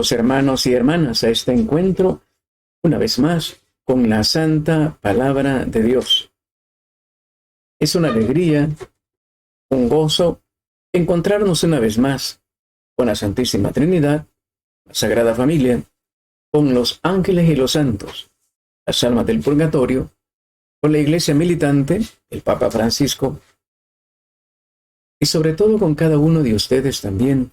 Los hermanos y hermanas a este encuentro, una vez más, con la santa palabra de Dios. Es una alegría, un gozo, encontrarnos una vez más con la Santísima Trinidad, la Sagrada Familia, con los ángeles y los santos, las almas del purgatorio, con la Iglesia militante, el Papa Francisco, y sobre todo con cada uno de ustedes también,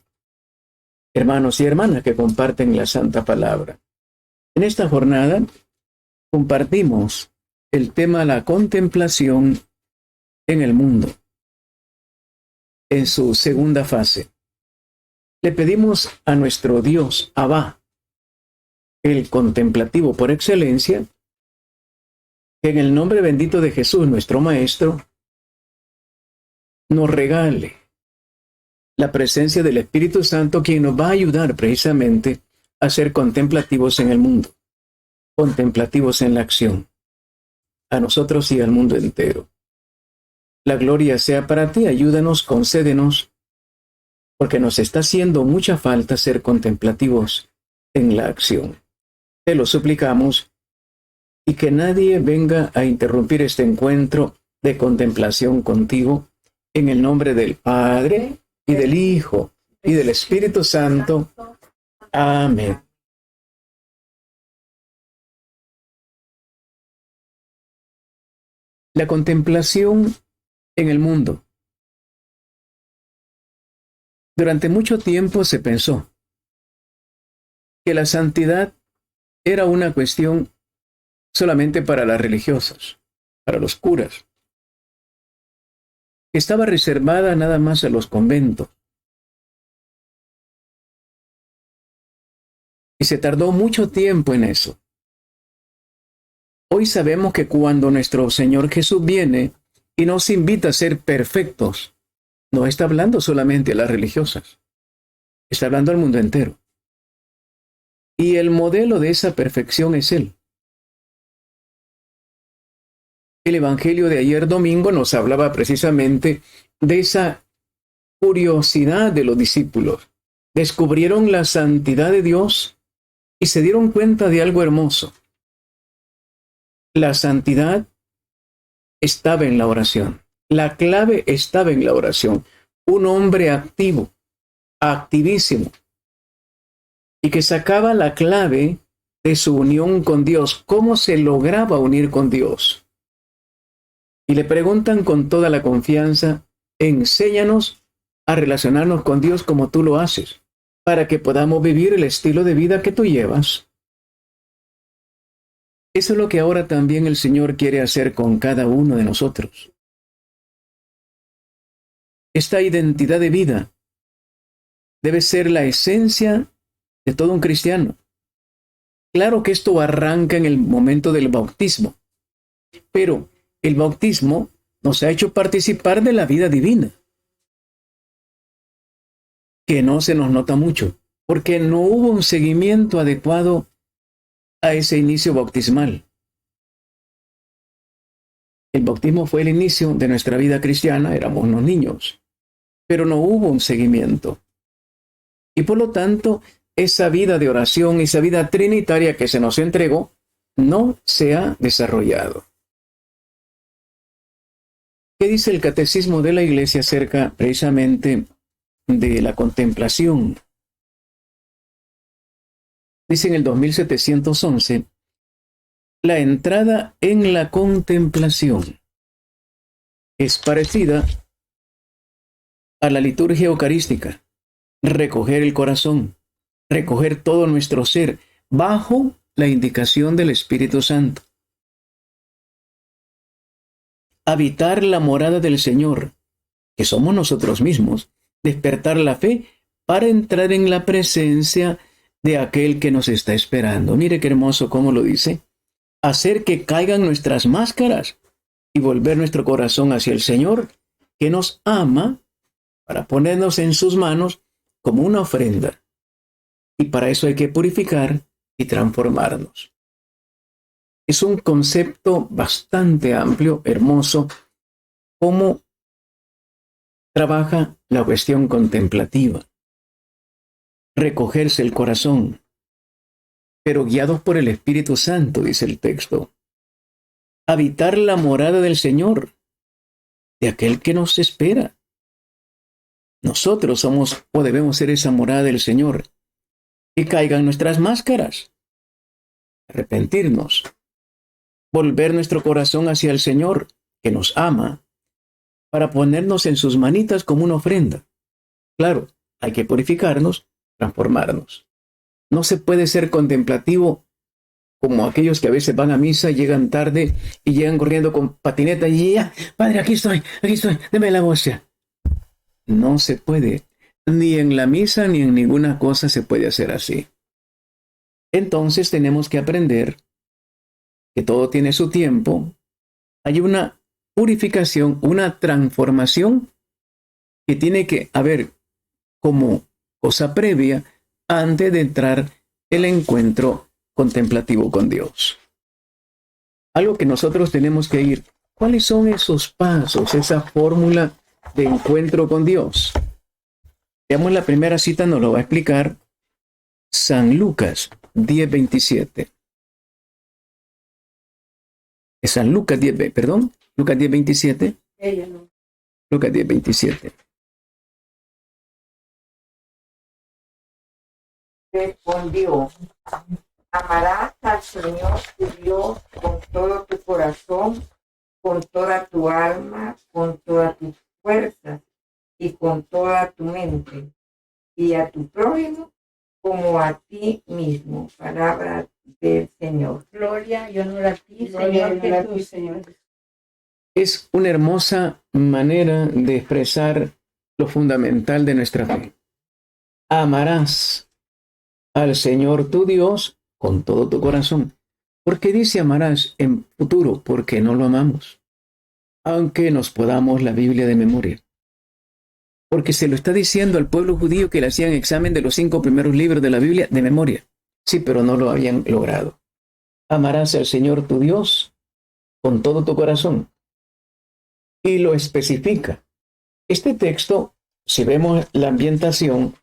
hermanos y hermanas que comparten la Santa Palabra. En esta jornada compartimos el tema de la contemplación en el mundo, en su segunda fase. Le pedimos a nuestro Dios, Abba, el contemplativo por excelencia, que en el nombre bendito de Jesús, nuestro Maestro, nos regale la presencia del Espíritu Santo, quien nos va a ayudar precisamente a ser contemplativos en el mundo, contemplativos en la acción, a nosotros y al mundo entero. La gloria sea para ti, ayúdanos, concédenos, porque nos está haciendo mucha falta ser contemplativos en la acción. Te lo suplicamos, y que nadie venga a interrumpir este encuentro de contemplación contigo, en el nombre del Padre, y del Hijo, y del Espíritu Santo. Amén. La contemplación en el mundo. Durante mucho tiempo se pensó que la santidad era una cuestión solamente para las religiosas, para los curas. Estaba reservada nada más a los conventos. Y se tardó mucho tiempo en eso. Hoy sabemos que cuando nuestro Señor Jesús viene y nos invita a ser perfectos, no está hablando solamente a las religiosas, está hablando al mundo entero. Y el modelo de esa perfección es Él. El Evangelio de ayer domingo nos hablaba precisamente de esa curiosidad de los discípulos. Descubrieron la santidad de Dios y se dieron cuenta de algo hermoso. La santidad estaba en la oración. La clave estaba en la oración. Un hombre activo, activísimo, y que sacaba la clave de su unión con Dios. ¿Cómo se lograba unir con Dios? Y le preguntan con toda la confianza, enséñanos a relacionarnos con Dios como tú lo haces, para que podamos vivir el estilo de vida que tú llevas. Eso es lo que ahora también el Señor quiere hacer con cada uno de nosotros. Esta identidad de vida debe ser la esencia de todo un cristiano. Claro que esto arranca en el momento del bautismo, pero el bautismo nos ha hecho participar de la vida divina, que no se nos nota mucho, porque no hubo un seguimiento adecuado a ese inicio bautismal. El bautismo fue el inicio de nuestra vida cristiana, éramos unos niños, pero no hubo un seguimiento. Y por lo tanto, esa vida de oración, esa vida trinitaria que se nos entregó, no se ha desarrollado. ¿Qué dice el Catecismo de la Iglesia acerca precisamente de la contemplación? Dice en el 2711, la entrada en la contemplación es parecida a la liturgia eucarística, recoger el corazón, recoger todo nuestro ser bajo la indicación del Espíritu Santo. Habitar la morada del Señor, que somos nosotros mismos, despertar la fe para entrar en la presencia de aquel que nos está esperando. Mire qué hermoso cómo lo dice. Hacer que caigan nuestras máscaras y volver nuestro corazón hacia el Señor, que nos ama, para ponernos en sus manos como una ofrenda. Y para eso hay que purificar y transformarnos. Es un concepto bastante amplio, hermoso, cómo trabaja la cuestión contemplativa. recogerse el corazón, pero guiados por el Espíritu Santo, dice el texto. Habitar la morada del Señor, de aquel que nos espera. Nosotros somos o debemos ser esa morada del Señor. Que caigan nuestras máscaras. Arrepentirnos. Volver nuestro corazón hacia el Señor, que nos ama, para ponernos en sus manitas como una ofrenda. Claro, hay que purificarnos, transformarnos. No se puede ser contemplativo como aquellos que a veces van a misa, llegan tarde y llegan corriendo con patineta y ya, Padre, aquí estoy, deme la hostia. No se puede. Ni en la misa ni en ninguna cosa se puede hacer así. Entonces tenemos que aprender que todo tiene su tiempo. Hay una purificación, una transformación que tiene que haber como cosa previa antes de entrar el encuentro contemplativo con Dios. Algo que nosotros tenemos que ir. ¿Cuáles son esos pasos, esa fórmula de encuentro con Dios? Veamos la primera cita, nos lo va a explicar San Lucas 10:27. San Lucas 10, perdón, Lucas 10:27. Ella no. Lucas 10:27. Respondió: amarás al Señor tu Dios con todo tu corazón, con toda tu alma, con todas tus fuerzas y con toda tu mente, y a tu prójimo como a ti mismo. Palabra del Señor. Gloria y honor a ti, Gloria Señor y honor a ti, Jesús. Señor. Es una hermosa manera de expresar lo fundamental de nuestra fe. Amarás al Señor tu Dios con todo tu corazón. ¿Por qué dice amarás en futuro? Porque no lo amamos, aunque nos podamos la Biblia de memoria. Porque se lo está diciendo al pueblo judío que le hacían examen de los 5 primeros libros de la Biblia de memoria. Sí, pero no lo habían logrado. Amarás al Señor tu Dios con todo tu corazón. Y lo especifica. Este texto, si vemos la ambientación,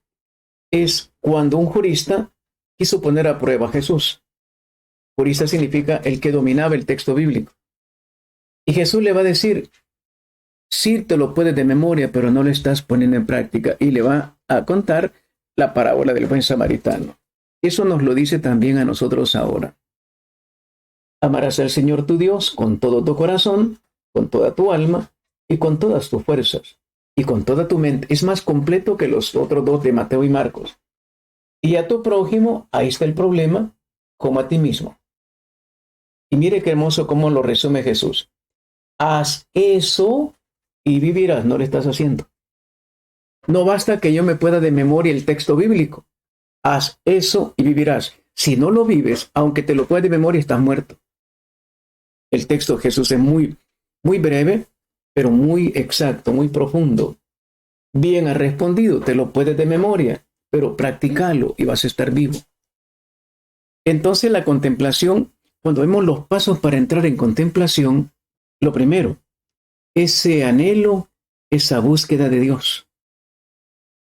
es cuando un jurista quiso poner a prueba a Jesús. Jurista significa el que dominaba el texto bíblico. Y Jesús le va a decir, sí te lo puedes de memoria, pero no lo estás poniendo en práctica. Y le va a contar la parábola del buen samaritano. Eso nos lo dice también a nosotros ahora. Amarás al Señor tu Dios con todo tu corazón, con toda tu alma y con todas tus fuerzas y con toda tu mente. Es más completo que los otros dos de Mateo y Marcos. Y a tu prójimo, ahí está el problema, como a ti mismo. Y mire qué hermoso cómo lo resume Jesús. Haz eso y vivirás. No lo estás haciendo. No basta que yo me pueda de memoria el texto bíblico. Haz eso y vivirás. Si no lo vives, aunque te lo puedas de memoria, estás muerto. El texto de Jesús es muy breve, pero muy exacto, muy profundo. Bien has respondido, te lo puedes de memoria, pero practícalo y vas a estar vivo. Entonces la contemplación, cuando vemos los pasos para entrar en contemplación, lo primero, ese anhelo, esa búsqueda de Dios.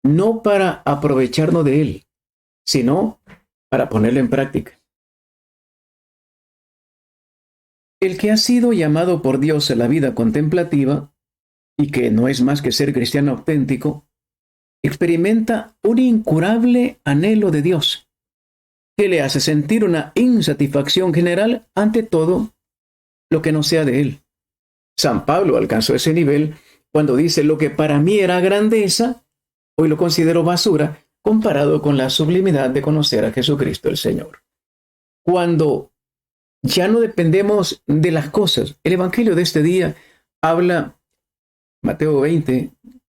No para aprovecharnos de Él, sino para ponerlo en práctica. El que ha sido llamado por Dios a la vida contemplativa, y que no es más que ser cristiano auténtico, experimenta un incurable anhelo de Dios, que le hace sentir una insatisfacción general ante todo lo que no sea de Él. San Pablo alcanzó ese nivel cuando dice: lo que para mí era grandeza, hoy lo considero basura, comparado con la sublimidad de conocer a Jesucristo el Señor. Cuando ya no dependemos de las cosas, el Evangelio de este día habla, Mateo 20,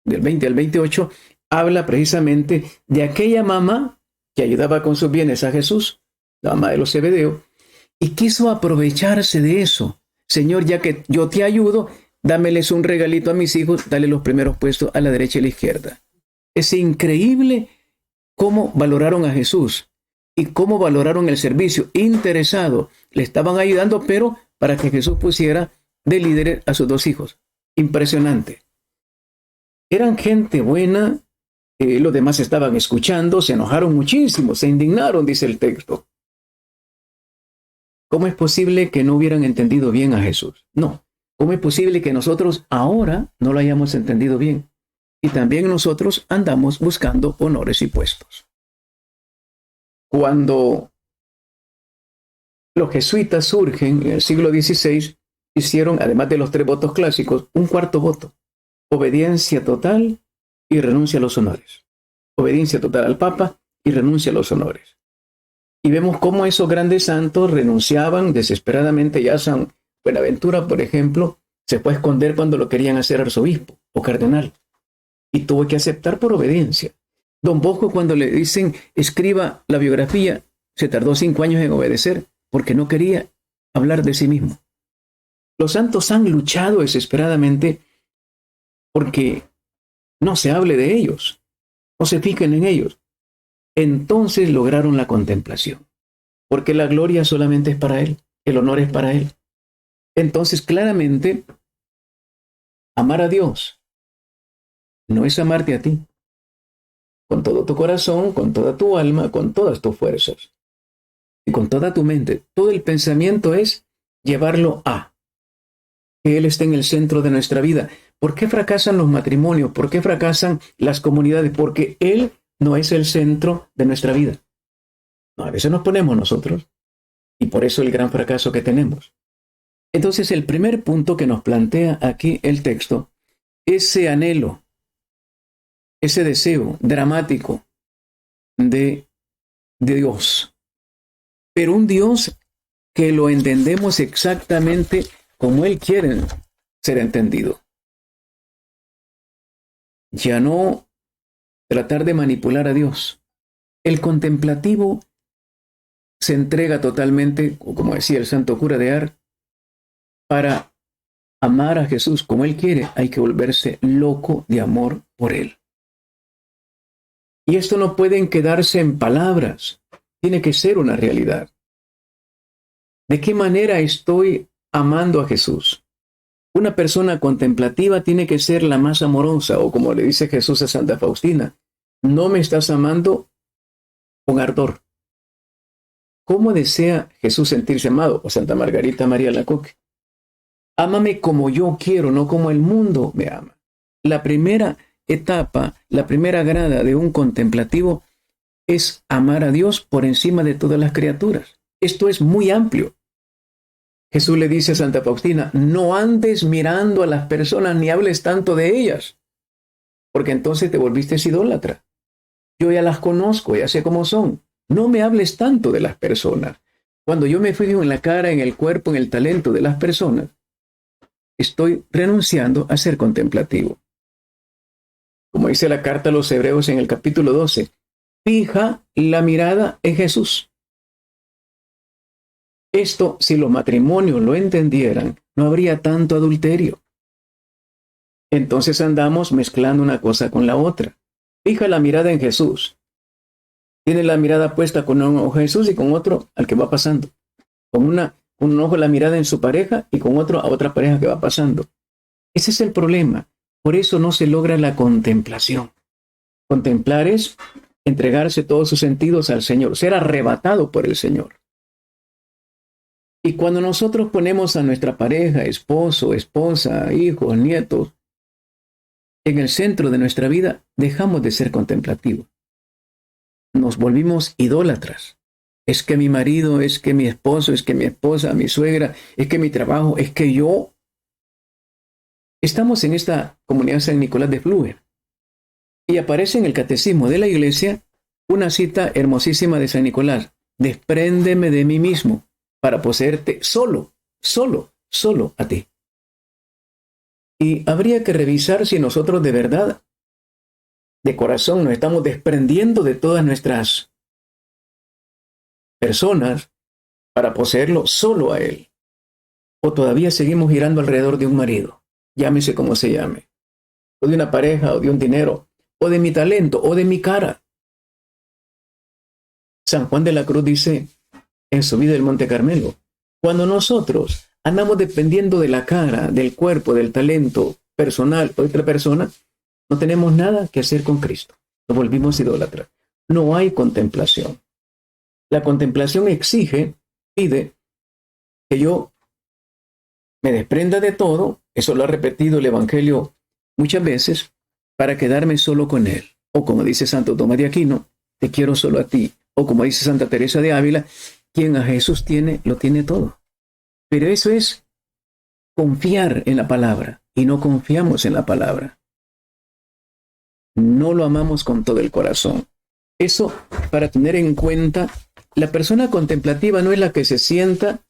del 20 al 28, habla precisamente de aquella mamá que ayudaba con sus bienes a Jesús, la mamá de los Zebedeo, y quiso aprovecharse de eso. Señor, ya que yo te ayudo, dámeles un regalito a mis hijos, dale los primeros puestos a la derecha y a la izquierda. Es increíble cómo valoraron a Jesús y cómo valoraron el servicio interesado. Le estaban ayudando, pero para que Jesús pusiera de líder a sus 2 hijos. Impresionante. Eran gente buena, Los demás estaban escuchando, se enojaron muchísimo, se indignaron, dice el texto. ¿Cómo es posible que no hubieran entendido bien a Jesús? No. ¿Cómo es posible que nosotros ahora no lo hayamos entendido bien? Y también nosotros andamos buscando honores y puestos. Cuando los jesuitas surgen en el siglo XVI, hicieron, además de los 3 votos clásicos, un cuarto voto: obediencia total y renuncia a los honores. Obediencia total al Papa y renuncia a los honores. Y vemos cómo esos grandes santos renunciaban desesperadamente. Ya San Buenaventura, por ejemplo, se fue a esconder cuando lo querían hacer arzobispo o cardenal. Y tuvo que aceptar por obediencia. Don Bosco, cuando le dicen escriba la biografía, se tardó 5 años en obedecer porque no quería hablar de sí mismo. Los santos han luchado desesperadamente porque no se hable de ellos, no se fijen en ellos. Entonces lograron la contemplación, porque la gloria solamente es para Él, el honor es para Él. Entonces, claramente, amar a Dios no es amarte a ti, con todo tu corazón, con toda tu alma, con todas tus fuerzas y con toda tu mente. Todo el pensamiento es llevarlo a que Él esté en el centro de nuestra vida. ¿Por qué fracasan los matrimonios? ¿Por qué fracasan las comunidades? Porque Él no es el centro de nuestra vida. No, a veces nos ponemos nosotros, y por eso el gran fracaso que tenemos. Entonces, el primer punto que nos plantea aquí el texto, ese anhelo, ese deseo dramático de Dios, pero un Dios que lo entendemos exactamente como Él quiere ser entendido. Ya no tratar de manipular a Dios. El contemplativo se entrega totalmente, como decía el santo cura de Ars, para amar a Jesús como Él quiere, hay que volverse loco de amor por Él. Y esto no pueden quedarse en palabras, tiene que ser una realidad. ¿De qué manera estoy amando a Jesús? Una persona contemplativa tiene que ser la más amorosa, o como le dice Jesús a Santa Faustina, no me estás amando con ardor. ¿Cómo desea Jesús sentirse amado? O Santa Margarita María Lacoque. Ámame como yo quiero, no como el mundo me ama. La primera etapa, la primera grada de un contemplativo es amar a Dios por encima de todas las criaturas. Esto es muy amplio. Jesús le dice a Santa Faustina, no andes mirando a las personas ni hables tanto de ellas, porque entonces te volviste idólatra. Yo ya las conozco, ya sé cómo son. No me hables tanto de las personas. Cuando yo me fijo en la cara, en el cuerpo, en el talento de las personas, estoy renunciando a ser contemplativo. Como dice la carta a los Hebreos en el capítulo 12, fija la mirada en Jesús. Esto, si los matrimonios lo entendieran, no habría tanto adulterio. Entonces andamos mezclando una cosa con la otra. Fija la mirada en Jesús. Tiene la mirada puesta con un ojo a Jesús y con otro al que va pasando. Con un ojo la mirada en su pareja y con otro a otra pareja que va pasando. Ese es el problema. Por eso no se logra la contemplación. Contemplar es entregarse todos sus sentidos al Señor, ser arrebatado por el Señor. Y cuando nosotros ponemos a nuestra pareja, esposo, esposa, hijos, nietos, en el centro de nuestra vida, dejamos de ser contemplativos. Nos volvimos idólatras. Es que mi marido, es que mi esposo, es que mi esposa, mi suegra, es que mi trabajo, es que yo. Estamos en esta comunidad San Nicolás de Flue. Y aparece en el catecismo de la iglesia una cita hermosísima de San Nicolás. Despréndeme de mí mismo para poseerte solo a ti. Y habría que revisar si nosotros de verdad, de corazón, nos estamos desprendiendo de todas nuestras personas para poseerlo solo a Él. O todavía seguimos girando alrededor de un marido, llámese como se llame, o de una pareja, o de un dinero, o de mi talento, o de mi cara. San Juan de la Cruz dice en su vida del Monte Carmelo, cuando nosotros andamos dependiendo de la cara, del cuerpo, del talento personal o de otra persona, no tenemos nada que hacer con Cristo. nos volvimos idólatras. No hay contemplación. La contemplación pide que yo me desprenda de todo, eso lo ha repetido el Evangelio muchas veces, para quedarme solo con Él. O como dice Santo Tomás de Aquino, te quiero solo a ti. O como dice Santa Teresa de Ávila, quien a Jesús tiene, lo tiene todo. Pero eso es confiar en la palabra, y no confiamos en la palabra. No lo amamos con todo el corazón. Eso para tener en cuenta, la persona contemplativa no es la que se sienta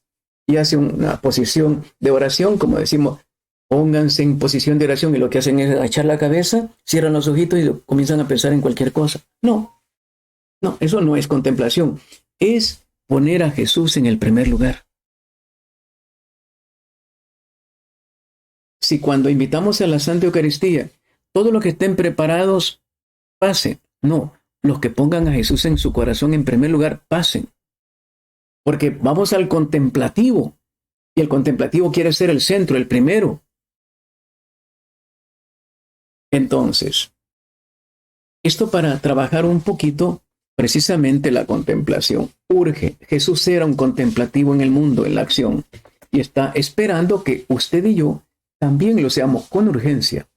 y hace una posición de oración, como decimos, pónganse en posición de oración y lo que hacen es agachar la cabeza, cierran los ojitos y comienzan a pensar en cualquier cosa. No, eso no es contemplación. Es poner a Jesús en el primer lugar. Si cuando invitamos a la Santa Eucaristía, todos los que estén preparados, pasen. No, los que pongan a Jesús en su corazón en primer lugar, pasen. Porque vamos al contemplativo, y el contemplativo quiere ser el centro, el primero. Entonces, esto para trabajar un poquito precisamente la contemplación. Urge. Jesús era un contemplativo en el mundo, en la acción, y está esperando que usted y yo también lo seamos con urgencia.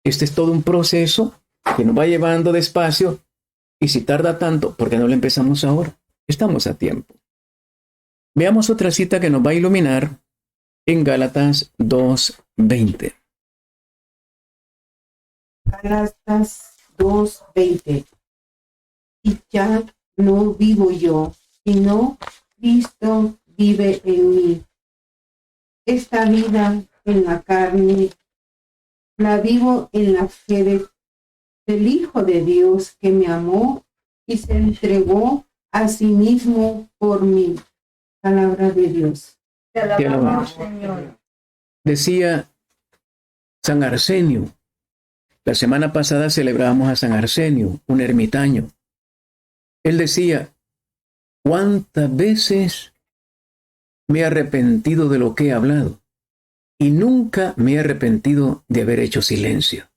Este es todo un proceso que nos va llevando despacio, y si tarda tanto, ¿por qué no lo empezamos ahora? Estamos a tiempo. Veamos otra cita que nos va a iluminar en Gálatas 2:20. Gálatas 2:20. Y ya no vivo yo, sino Cristo vive en mí. Esta vida en la carne la vivo en la fe del Hijo de Dios que me amó y se entregó a sí mismo por mí. Palabra de Dios. Te alabamos, Señor. Decía San Arsenio. La semana pasada celebrábamos a San Arsenio, un ermitaño. Él decía, ¿cuántas veces me he arrepentido de lo que he hablado? Y nunca me he arrepentido de haber hecho silencio.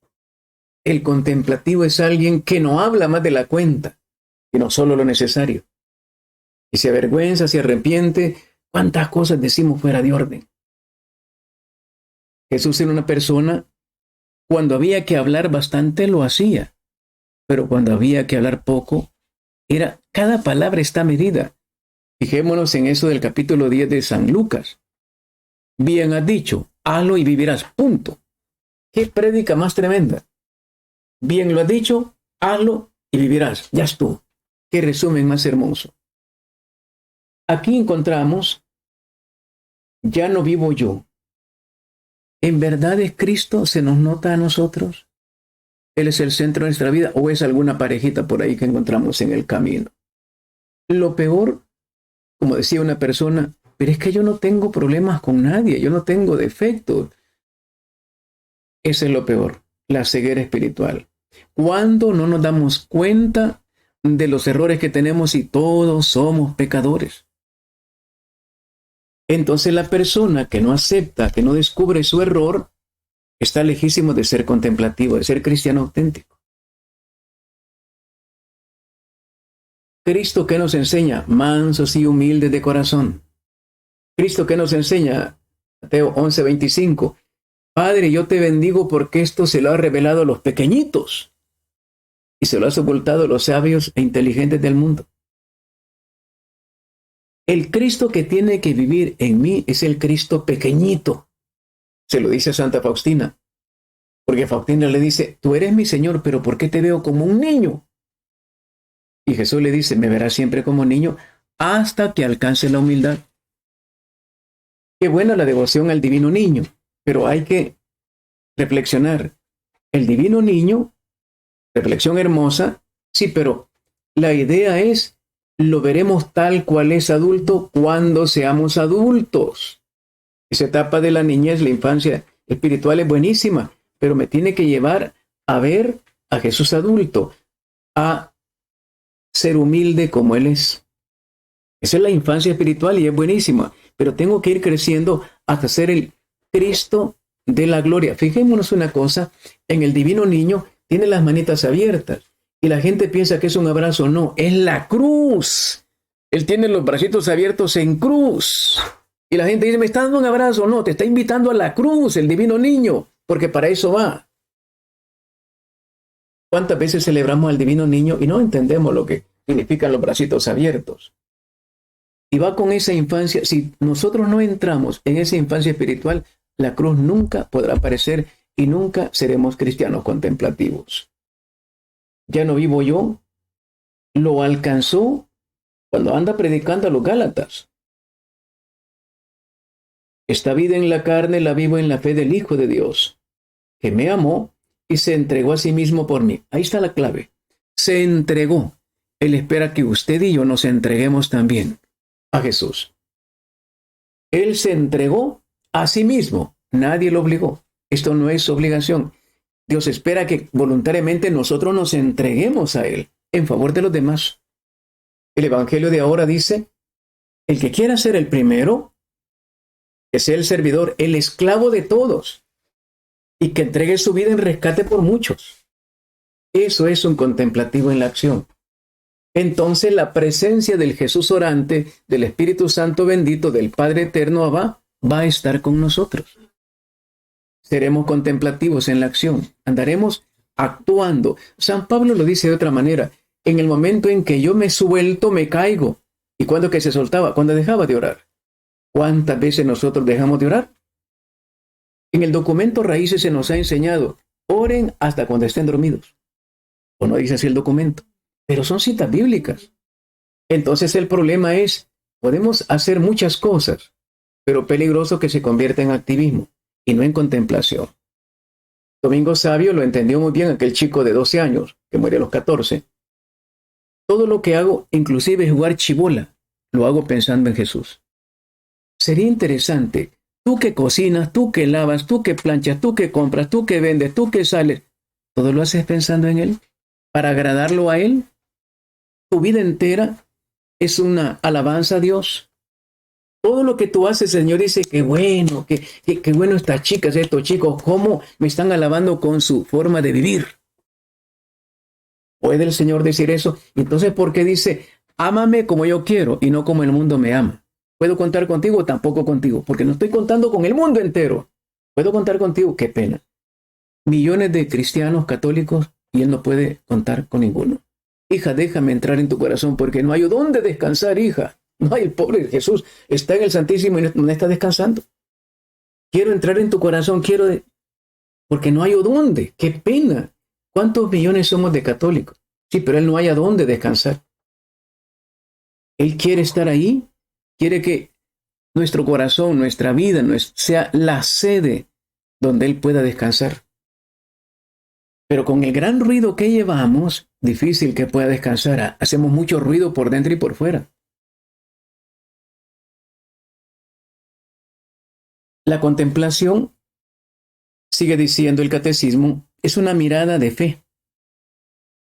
El contemplativo es alguien que no habla más de la cuenta, sino solo lo necesario. Y se avergüenza, se arrepiente, ¿cuántas cosas decimos fuera de orden? Jesús era una persona, cuando había que hablar bastante lo hacía, pero cuando había que hablar poco, cada palabra está medida. Fijémonos en eso del capítulo 10 de San Lucas. Bien has dicho, hazlo y vivirás, punto. ¿Qué prédica más tremenda? Bien lo has dicho, hazlo y vivirás, ya estuvo. Qué resumen más hermoso. Aquí encontramos, ya no vivo yo. ¿En verdad es Cristo? ¿Se nos nota a nosotros? ¿Él es el centro de nuestra vida o es alguna parejita por ahí que encontramos en el camino? Lo peor, como decía una persona, pero es que yo no tengo problemas con nadie, yo no tengo defectos. Ese es lo peor, la ceguera espiritual. Cuando no nos damos cuenta de los errores que tenemos y todos somos pecadores. Entonces la persona que no acepta, que no descubre su error, está lejísimo de ser contemplativo, de ser cristiano auténtico. Cristo, ¿qué nos enseña? Mansos y humildes de corazón. Cristo, ¿qué nos enseña? Mateo 11:25. Padre, yo te bendigo porque esto se lo ha revelado a los pequeñitos y se lo has ocultado a los sabios e inteligentes del mundo. El Cristo que tiene que vivir en mí es el Cristo pequeñito. Se lo dice Santa Faustina. Porque Faustina le dice, tú eres mi Señor, pero ¿por qué te veo como un niño? Y Jesús le dice, me verás siempre como niño hasta que alcance la humildad. Qué buena la devoción al divino niño, pero hay que reflexionar. El divino niño, reflexión hermosa, sí, pero la idea es, lo veremos tal cual es adulto cuando seamos adultos. Esa etapa de la niñez, la infancia espiritual es buenísima, pero me tiene que llevar a ver a Jesús adulto, a ser humilde como Él es. Esa es la infancia espiritual y es buenísima, pero tengo que ir creciendo hasta ser el Cristo de la gloria. Fijémonos una cosa, en el divino niño tiene las manitas abiertas Y la gente piensa que es un abrazo. No, es la cruz. Él tiene los bracitos abiertos en cruz. Y la gente dice, ¿me está dando un abrazo? No, te está invitando a la cruz, el divino niño, porque para eso va. ¿Cuántas veces celebramos al divino niño y no entendemos lo que significan los bracitos abiertos? Y va con esa infancia. Si nosotros no entramos en esa infancia espiritual, la cruz nunca podrá aparecer y nunca seremos cristianos contemplativos. Ya no vivo yo, lo alcanzó cuando anda predicando a los Gálatas. Esta vida en la carne la vivo en la fe del Hijo de Dios, que me amó y se entregó a sí mismo por mí. Ahí está la clave. Se entregó. Él espera que usted y yo nos entreguemos también a Jesús. Él se entregó a sí mismo. Nadie lo obligó. Esto no es obligación. Dios espera que voluntariamente nosotros nos entreguemos a Él en favor de los demás. El Evangelio de ahora dice, el que quiera ser el primero, que sea el servidor, el esclavo de todos, y que entregue su vida en rescate por muchos. Eso es un contemplativo en la acción. Entonces la presencia del Jesús orante, del Espíritu Santo bendito, del Padre eterno va a estar con nosotros. Seremos contemplativos en la acción. Andaremos actuando. San Pablo lo dice de otra manera. En el momento en que yo me suelto, me caigo. ¿Y cuándo que se soltaba? Cuando dejaba de orar. ¿Cuántas veces nosotros dejamos de orar? En el documento Raíces se nos ha enseñado, oren hasta cuando estén dormidos. O no dice así el documento. Pero son citas bíblicas. Entonces el problema es, podemos hacer muchas cosas, pero peligroso que se convierta en activismo y no en contemplación. Domingo Sabio lo entendió muy bien, aquel chico de 12 años, que muere a los 14. Todo lo que hago, inclusive jugar chibola, lo hago pensando en Jesús. Sería interesante, tú que cocinas, tú que lavas, tú que planchas, tú que compras, tú que vendes, tú que sales, ¿todo lo haces pensando en Él? ¿Para agradarlo a Él? Tu vida entera es una alabanza a Dios. Todo lo que tú haces, Señor, dice, qué bueno, qué bueno estas chicas, estos chicos, cómo me están alabando con su forma de vivir. ¿Puede el Señor decir eso? Entonces, ¿por qué dice, ámame como yo quiero y no como el mundo me ama? ¿Puedo contar contigo? Tampoco contigo, porque no estoy contando con el mundo entero. ¿Puedo contar contigo? Qué pena. Millones de cristianos católicos y Él no puede contar con ninguno. Hija, déjame entrar en tu corazón porque no hay dónde descansar, hija. No hay, el pobre Jesús está en el Santísimo y no está descansando. Quiero entrar en tu corazón, porque no hay dónde. Qué pena. ¿Cuántos millones somos de católicos? Sí, pero Él no hay a dónde descansar. Él quiere estar ahí, quiere que nuestro corazón, nuestra vida, sea la sede donde Él pueda descansar. Pero con el gran ruido que llevamos, difícil que pueda descansar. Hacemos mucho ruido por dentro y por fuera. La contemplación, sigue diciendo el catecismo, es una mirada de fe.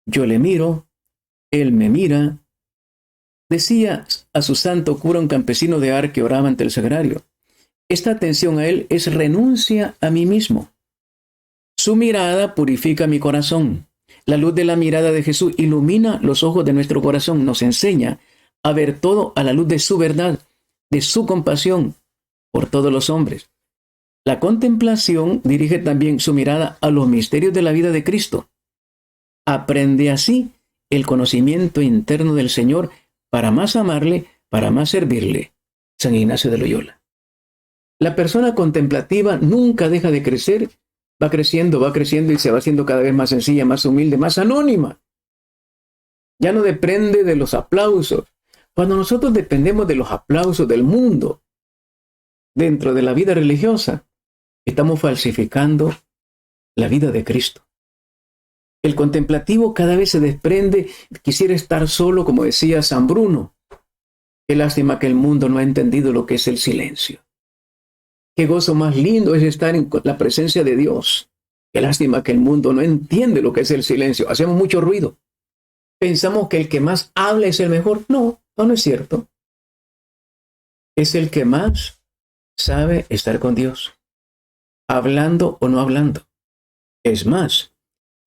Yo le miro, Él me mira. Decía a su santo cura un campesino de Ar que oraba ante el sagrario. Esta atención a Él es renuncia a mí mismo. Su mirada purifica mi corazón. La luz de la mirada de Jesús ilumina los ojos de nuestro corazón, nos enseña a ver todo a la luz de su verdad, de su compasión por todos los hombres. La contemplación dirige también su mirada a los misterios de la vida de Cristo. Aprende así el conocimiento interno del Señor para más amarle, para más servirle. San Ignacio de Loyola. La persona contemplativa nunca deja de crecer, va creciendo y se va haciendo cada vez más sencilla, más humilde, más anónima. Ya no depende de los aplausos. Cuando nosotros dependemos de los aplausos del mundo, dentro de la vida religiosa, estamos falsificando la vida de Cristo. El contemplativo cada vez se desprende, quisiera estar solo, como decía San Bruno. Qué lástima que el mundo no ha entendido lo que es el silencio. Qué gozo más lindo es estar en la presencia de Dios. Qué lástima que el mundo no entiende lo que es el silencio. Hacemos mucho ruido. Pensamos que el que más habla es el mejor. No es cierto. Es el que más sabe estar con Dios, hablando o no hablando. Es más,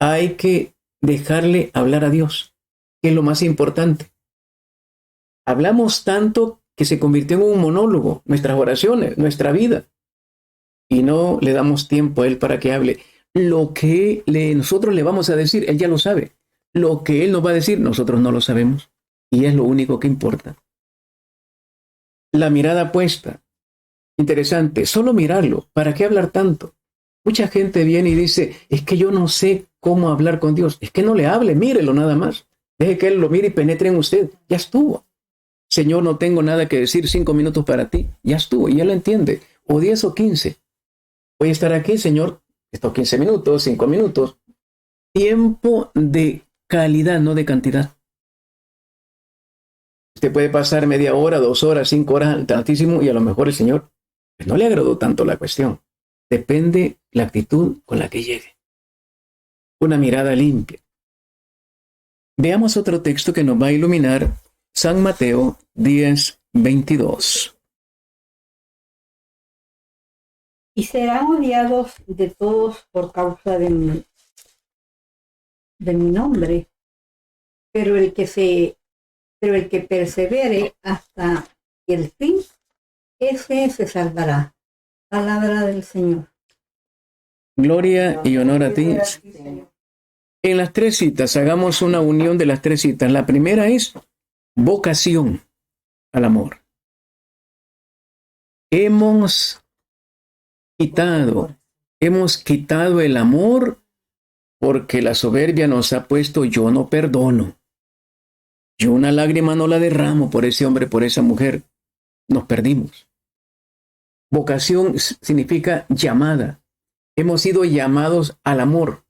hay que dejarle hablar a Dios, que es lo más importante. Hablamos tanto que se convirtió en un monólogo, nuestras oraciones, nuestra vida, y no le damos tiempo a Él para que hable. Lo que nosotros le vamos a decir, Él ya lo sabe. Lo que Él nos va a decir, nosotros no lo sabemos, y es lo único que importa. La mirada puesta. Interesante, solo mirarlo. ¿Para qué hablar tanto? Mucha gente viene y dice, es que yo no sé cómo hablar con Dios. Es que no le hable, mírelo nada más. Deje que Él lo mire y penetre en usted. Ya estuvo. Señor, no tengo nada que decir, 5 minutos para ti. Ya estuvo, y Él lo entiende. O 10 o 15. Voy a estar aquí, Señor, estos 15 minutos, 5 minutos. Tiempo de calidad, no de cantidad. Usted puede pasar media hora, 2 horas, 5 horas, tantísimo, y a lo mejor el Señor no le agradó tanto la cuestión. Depende la actitud con la que llegue. Una mirada limpia. Veamos otro texto que nos va a iluminar. San Mateo 10:22. Y serán odiados de todos por causa de mi nombre. Pero el que persevere hasta el fin, ese se salvará. Palabra del Señor. Gloria y honor a ti. En las 3 citas, hagamos una unión de las 3 citas. La primera es vocación al amor. Hemos quitado el amor porque la soberbia nos ha puesto yo no perdono. Yo una lágrima no la derramo por ese hombre, por esa mujer. Nos perdimos. Vocación significa llamada. Hemos sido llamados al amor.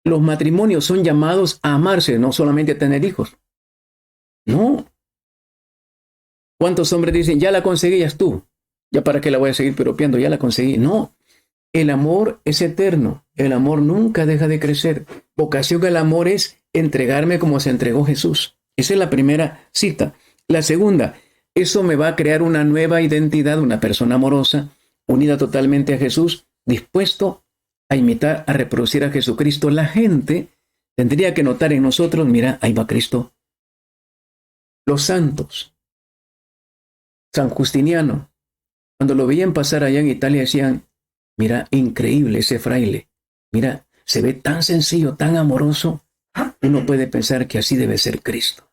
Los matrimonios son llamados a amarse, no solamente a tener hijos. No. ¿Cuántos hombres dicen, ya la conseguí, ya estuvo? ¿Ya para qué la voy a seguir piropeando? Ya la conseguí. No. El amor es eterno. El amor nunca deja de crecer. Vocación al amor es entregarme como se entregó Jesús. Esa es la primera cita. La segunda, eso me va a crear una nueva identidad, una persona amorosa, unida totalmente a Jesús, dispuesto a imitar, a reproducir a Jesucristo. La gente tendría que notar en nosotros, mira, ahí va Cristo. Los santos, San Justiniano, cuando lo veían pasar allá en Italia decían, mira, increíble ese fraile, mira, se ve tan sencillo, tan amoroso, uno puede pensar que así debe ser Cristo.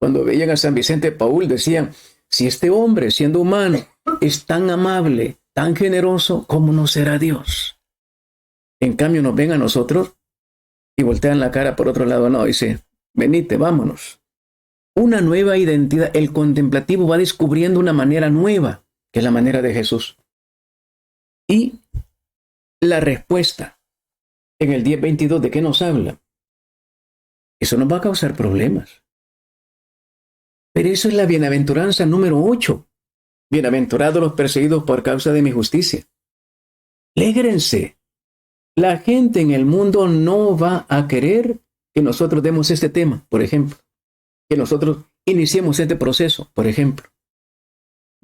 Cuando veían a San Vicente Paúl decían, si este hombre, siendo humano, es tan amable, tan generoso, ¿cómo no será Dios? En cambio nos ven a nosotros y voltean la cara por otro lado. No, dice, venite, vámonos. Una nueva identidad. El contemplativo va descubriendo una manera nueva, que es la manera de Jesús. Y la respuesta en el 10:22, ¿de qué nos habla? Eso nos va a causar problemas. Pero eso es la bienaventuranza número 8. Bienaventurados los perseguidos por causa de mi justicia. Alégrense. La gente en el mundo no va a querer que nosotros demos este tema, por ejemplo. Que nosotros iniciemos este proceso, por ejemplo.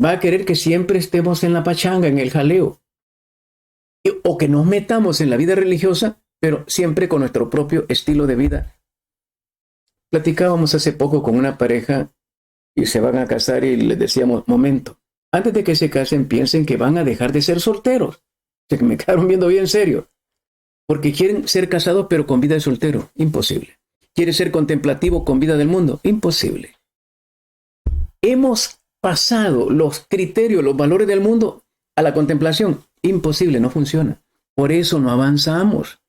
Va a querer que siempre estemos en la pachanga, en el jaleo. O que nos metamos en la vida religiosa, pero siempre con nuestro propio estilo de vida. Platicábamos hace poco con una pareja y se van a casar y les decíamos, momento, antes de que se casen piensen que van a dejar de ser solteros. Se me quedaron viendo bien serio. Porque quieren ser casados pero con vida de soltero. Imposible. ¿Quiere ser contemplativo con vida del mundo? Imposible. Hemos pasado los criterios, los valores del mundo a la contemplación. Imposible, no funciona. Por eso no avanzamos.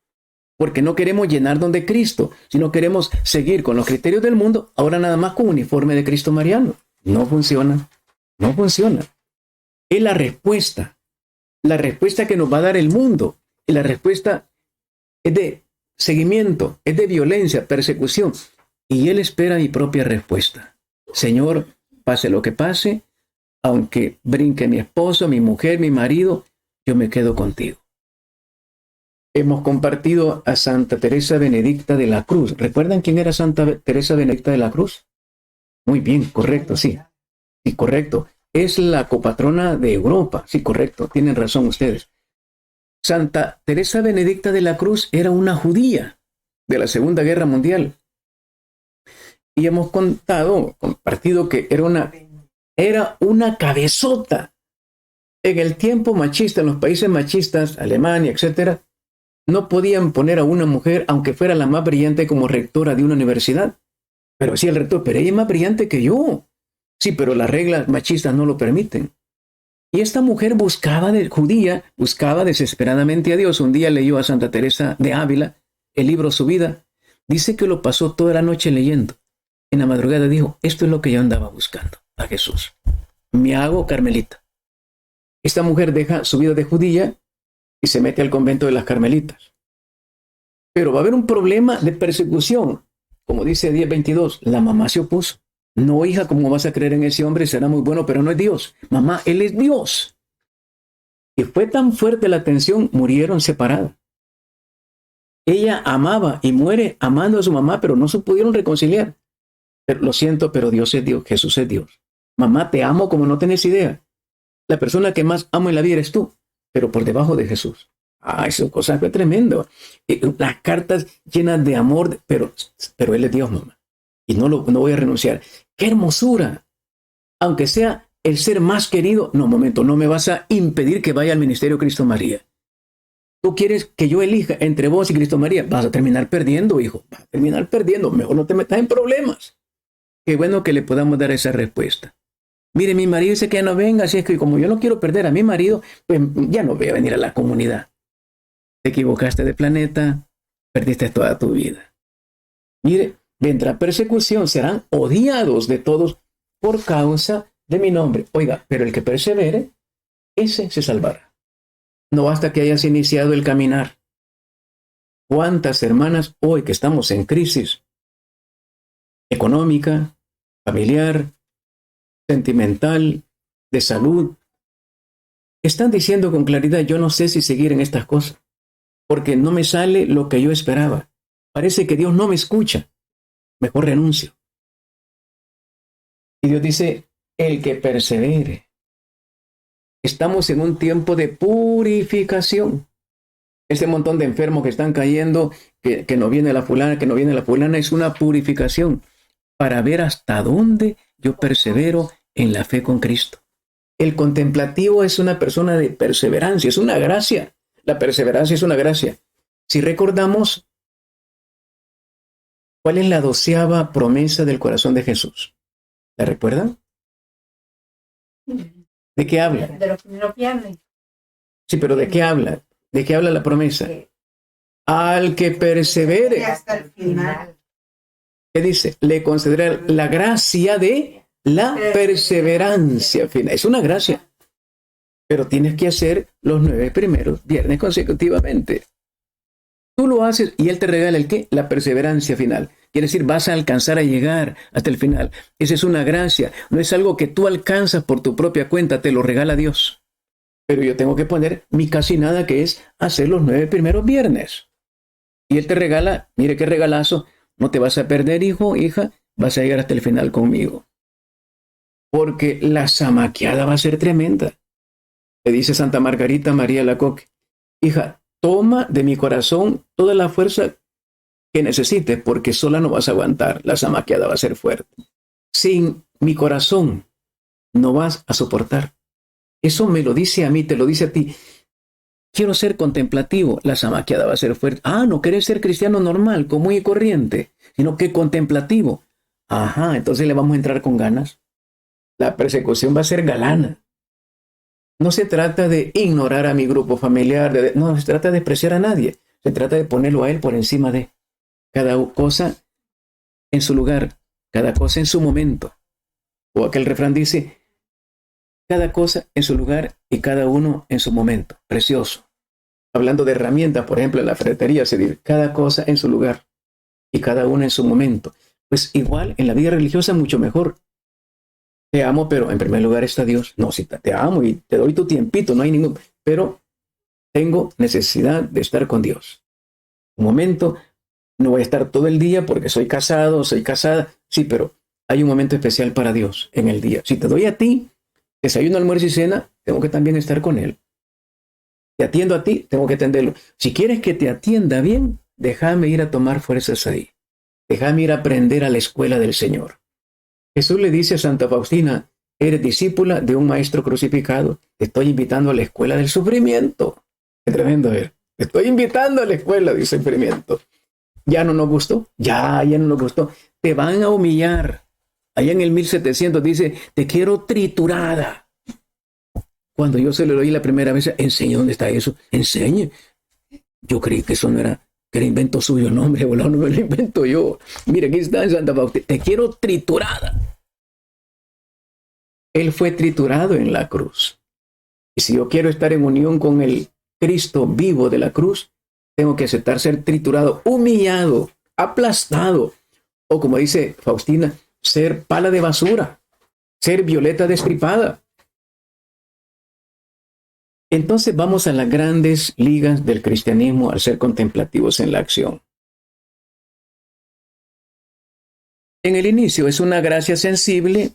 Porque no queremos llenarnos de Cristo, sino queremos seguir con los criterios del mundo, ahora nada más con uniforme de Cristo mariano. No funciona. No funciona. Es la respuesta que nos va a dar el mundo. Y la respuesta es de seguimiento, es de violencia, persecución. Y Él espera mi propia respuesta. Señor, pase lo que pase, aunque brinque mi esposo, mi mujer, mi marido, yo me quedo contigo. Hemos compartido a Santa Teresa Benedicta de la Cruz. ¿Recuerdan quién era Santa Teresa Benedicta de la Cruz? Muy bien, correcto, sí. Sí, correcto. Es la copatrona de Europa. Sí, correcto. Tienen razón ustedes. Santa Teresa Benedicta de la Cruz era una judía. de la Segunda Guerra Mundial. Y hemos compartido que era una cabezota. En el tiempo machista, en los países machistas, Alemania, etcétera, no podían poner a una mujer, aunque fuera la más brillante, como rectora de una universidad. Pero decía el rector, pero ella es más brillante que yo. Sí, pero las reglas machistas no lo permiten. Y esta mujer judía, buscaba desesperadamente a Dios. Un día leyó a Santa Teresa de Ávila, el libro Su Vida. Dice que lo pasó toda la noche leyendo. En la madrugada dijo, esto es lo que yo andaba buscando, a Jesús. Me hago carmelita. Esta mujer deja su vida de judía y se mete al convento de las carmelitas. Pero va a haber un problema de persecución. Como dice 10:22, la mamá se opuso. No, hija, ¿cómo vas a creer en ese hombre? Será muy bueno, pero no es Dios. Mamá, él es Dios. Y fue tan fuerte la tensión, murieron separadas. Ella amaba y muere amando a su mamá, pero no se pudieron reconciliar. Pero, lo siento, pero Dios es Dios, Jesús es Dios. Mamá, te amo como no tenés idea. La persona que más amo en la vida eres tú, pero por debajo de Jesús. Eso cosa fue tremendo. Las cartas llenas de amor, pero Él es Dios, mamá. Y no voy a renunciar. ¡Qué hermosura! Aunque sea el ser más querido, no, momento, no me vas a impedir que vaya al ministerio Cristo María. Tú quieres que yo elija entre vos y Cristo María, vas a terminar perdiendo, hijo. Vas a terminar perdiendo. Mejor no te metas en problemas. Qué bueno que le podamos dar esa respuesta. Mire, mi marido dice que ya no venga, así es que como yo no quiero perder a mi marido, pues ya no voy a venir a la comunidad. Te equivocaste de planeta, perdiste toda tu vida. Mire, vendrá persecución, serán odiados de todos por causa de mi nombre. Oiga, pero el que persevere, ese se salvará. No basta que hayas iniciado el caminar. ¿Cuántas hermanas hoy que estamos en crisis económica, familiar, sentimental, de salud, están diciendo con claridad, yo no sé si seguir en estas cosas, porque no me sale lo que yo esperaba. Parece que Dios no me escucha. Mejor renuncio. Y Dios dice, el que persevere. Estamos en un tiempo de purificación. Ese montón de enfermos que están cayendo, que no viene la fulana, que no viene la fulana, es una purificación para ver hasta dónde yo persevero en la fe con Cristo. El contemplativo es una persona de perseverancia, es una gracia. La perseverancia es una gracia. Si recordamos, ¿cuál es la 12ª promesa del corazón de Jesús? ¿La recuerdan? ¿De qué habla? De lo primero que hable. Sí, pero ¿de qué habla? ¿De qué habla la promesa? Al que persevere. Hasta el final. ¿Qué dice? Le concederá la gracia de la perseverancia final. Es una gracia. Pero tienes que hacer los 9 primeros viernes consecutivamente. Tú lo haces y Él te regala ¿el qué? La perseverancia final. Quiere decir, vas a alcanzar a llegar hasta el final. Esa es una gracia. No es algo que tú alcanzas por tu propia cuenta, te lo regala Dios. Pero yo tengo que poner mi casi nada, que es hacer los 9 primeros viernes. Y Él te regala, mire qué regalazo, no te vas a perder, hijo, hija, vas a llegar hasta el final conmigo. Porque la zamaqueada va a ser tremenda. Le dice Santa Margarita María Lacoque, hija, toma de mi corazón toda la fuerza que necesites, porque sola no vas a aguantar, la zamaqueada va a ser fuerte. Sin mi corazón no vas a soportar. Eso me lo dice a mí, te lo dice a ti. Quiero ser contemplativo, la zamaqueada va a ser fuerte. No querés ser cristiano normal, común y corriente, sino que contemplativo. Entonces le vamos a entrar con ganas. La persecución va a ser galana. No se trata de ignorar a mi grupo familiar, no se trata de despreciar a nadie. Se trata de ponerlo a Él por encima de cada cosa en su lugar, cada cosa en su momento. O aquel refrán dice, cada cosa en su lugar y cada uno en su momento. Precioso. Hablando de herramientas, por ejemplo, en la ferretería se dice, cada cosa en su lugar y cada uno en su momento. Pues igual, en la vida religiosa mucho mejor. Te amo, pero en primer lugar está Dios. No, si te amo y te doy tu tiempito, no hay ningún... Pero tengo necesidad de estar con Dios. Un momento, no voy a estar todo el día porque soy casado, soy casada. Sí, pero hay un momento especial para Dios en el día. Si te doy a ti desayuno, almuerzo y cena, tengo que también estar con Él. Te atiendo a ti, tengo que atenderlo. Si quieres que te atienda bien, déjame ir a tomar fuerzas ahí. Déjame ir a aprender a la escuela del Señor. Jesús le dice a Santa Faustina, eres discípula de un maestro crucificado. Te estoy invitando a la escuela del sufrimiento. Qué tremendo es. Te estoy invitando a la escuela del sufrimiento. ¿Ya no nos gustó? Ya no nos gustó. Te van a humillar. Allá en el 1700 dice, te quiero triturada. Cuando yo se lo oí la primera vez, enseñe dónde está eso. Enseñe. Yo creí que eso no era, que era invento suyo. No, hombre, no me lo invento yo. Mira, aquí está en Santa Faustina. Te quiero triturada. Él fue triturado en la cruz. Y si yo quiero estar en unión con el Cristo vivo de la cruz, tengo que aceptar ser triturado, humillado, aplastado. O como dice Faustina, ser pala de basura, ser violeta destripada. Entonces vamos a las grandes ligas del cristianismo al ser contemplativos en la acción. En el inicio es una gracia sensible.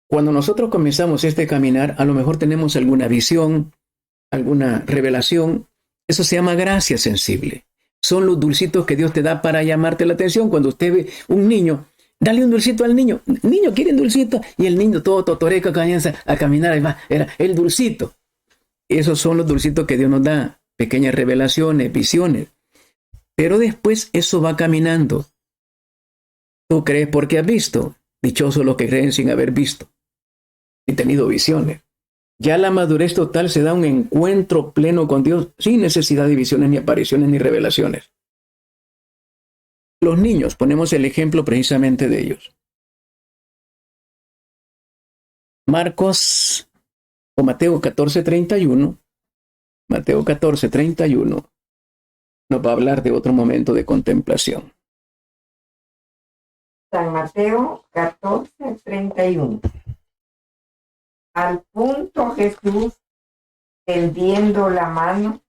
Cuando nosotros comenzamos este caminar, a lo mejor tenemos alguna visión, alguna revelación. Eso se llama gracia sensible. Son los dulcitos que Dios te da para llamarte la atención. Cuando usted ve un niño, dale un dulcito al niño. Niño, ¿quiere un dulcito? Y el niño todo totoreco comienza a caminar. Y va, era el dulcito. Esos son los dulcitos que Dios nos da. Pequeñas revelaciones, visiones. Pero después eso va caminando. Tú crees porque has visto. Dichosos los que creen sin haber visto y tenido visiones. Ya la madurez total se da un encuentro pleno con Dios sin necesidad de visiones, ni apariciones, ni revelaciones. Los niños, ponemos el ejemplo precisamente de ellos. Marcos o Mateo 14:31. Mateo 14:31 nos va a hablar de otro momento de contemplación. San Mateo 14:31. Al punto Jesús, tendiendo la mano,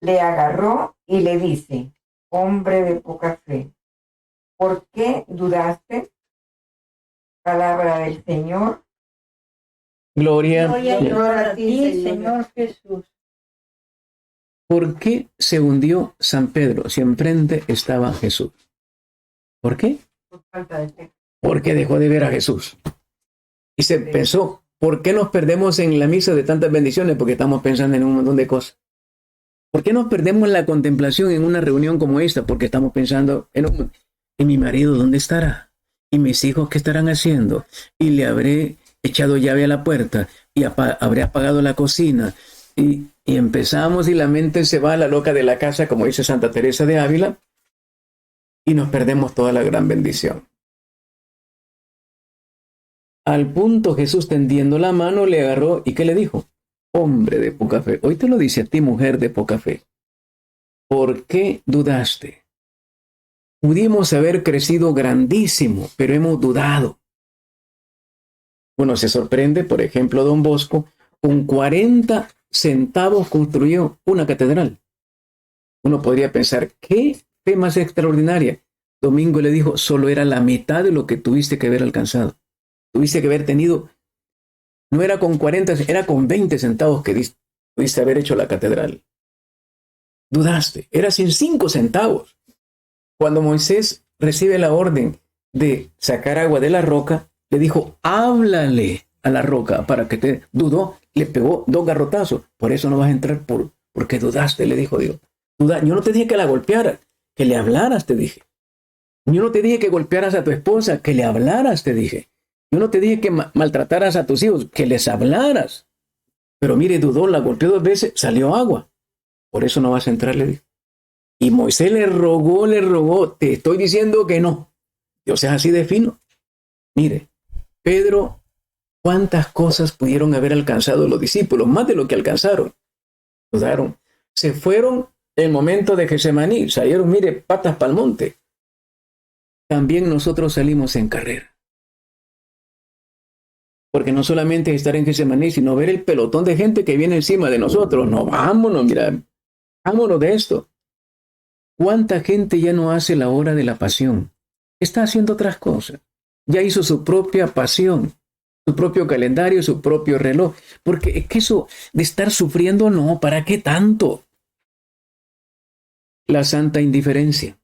le agarró y le dice, hombre de poca fe, ¿por qué dudaste? Palabra del Señor. Gloria a ti, Señor Jesús. ¿Por qué se hundió San Pedro si enfrente estaba Jesús? ¿Por qué? Por falta de fe. Porque dejó de ver a Jesús. Y se pensó, ¿por qué nos perdemos en la misa de tantas bendiciones? Porque estamos pensando en un montón de cosas. ¿Por qué nos perdemos la contemplación en una reunión como esta? Porque estamos pensando en mi marido, ¿dónde estará? ¿Y mis hijos qué estarán haciendo? Y le habré echado llave a la puerta y habré apagado la cocina. Y empezamos y la mente se va a la loca de la casa, como dice Santa Teresa de Ávila, y nos perdemos toda la gran bendición. Al punto Jesús, tendiendo la mano, le agarró y ¿qué le dijo? Hombre de poca fe. Hoy te lo dice a ti, mujer de poca fe. ¿Por qué dudaste? Pudimos haber crecido grandísimo, pero hemos dudado. Uno se sorprende, por ejemplo, Don Bosco, con 40 centavos construyó una catedral. Uno podría pensar, ¿qué fe más extraordinaria? Domingo le dijo, solo era la mitad de lo que tuviste que haber alcanzado. Tuviste que haber tenido, no era con 40, era con 20 centavos que pudiste haber hecho la catedral. Dudaste, era sin 5 centavos. Cuando Moisés recibe la orden de sacar agua de la roca, le dijo, háblale a la roca para que te dudó, le pegó 2 garrotazos. Por eso no vas a entrar, porque dudaste, le dijo Dios. Yo no te dije que la golpearas, que le hablaras, te dije. Yo no te dije que golpearas a tu esposa, que le hablaras, te dije. Yo no te dije que maltrataras a tus hijos, que les hablaras. Pero mire, dudó, la golpeó 2 veces, salió agua. Por eso no vas a entrar, le dijo. Y Moisés le rogó, te estoy diciendo que no. Dios es así de fino. Mire, Pedro, ¿cuántas cosas pudieron haber alcanzado los discípulos? Más de lo que alcanzaron. Dudaron. Se fueron en el momento de Getsemaní, salieron, mire, patas pa'l monte. También nosotros salimos en carrera. Porque no solamente estar en Getsemaní, sino ver el pelotón de gente que viene encima de nosotros. No, vámonos, mira, vámonos de esto. ¿Cuánta gente ya no hace la hora de la pasión? Está haciendo otras cosas. Ya hizo su propia pasión, su propio calendario, su propio reloj. Porque es que eso de estar sufriendo, no, ¿para qué tanto? la santa indiferencia.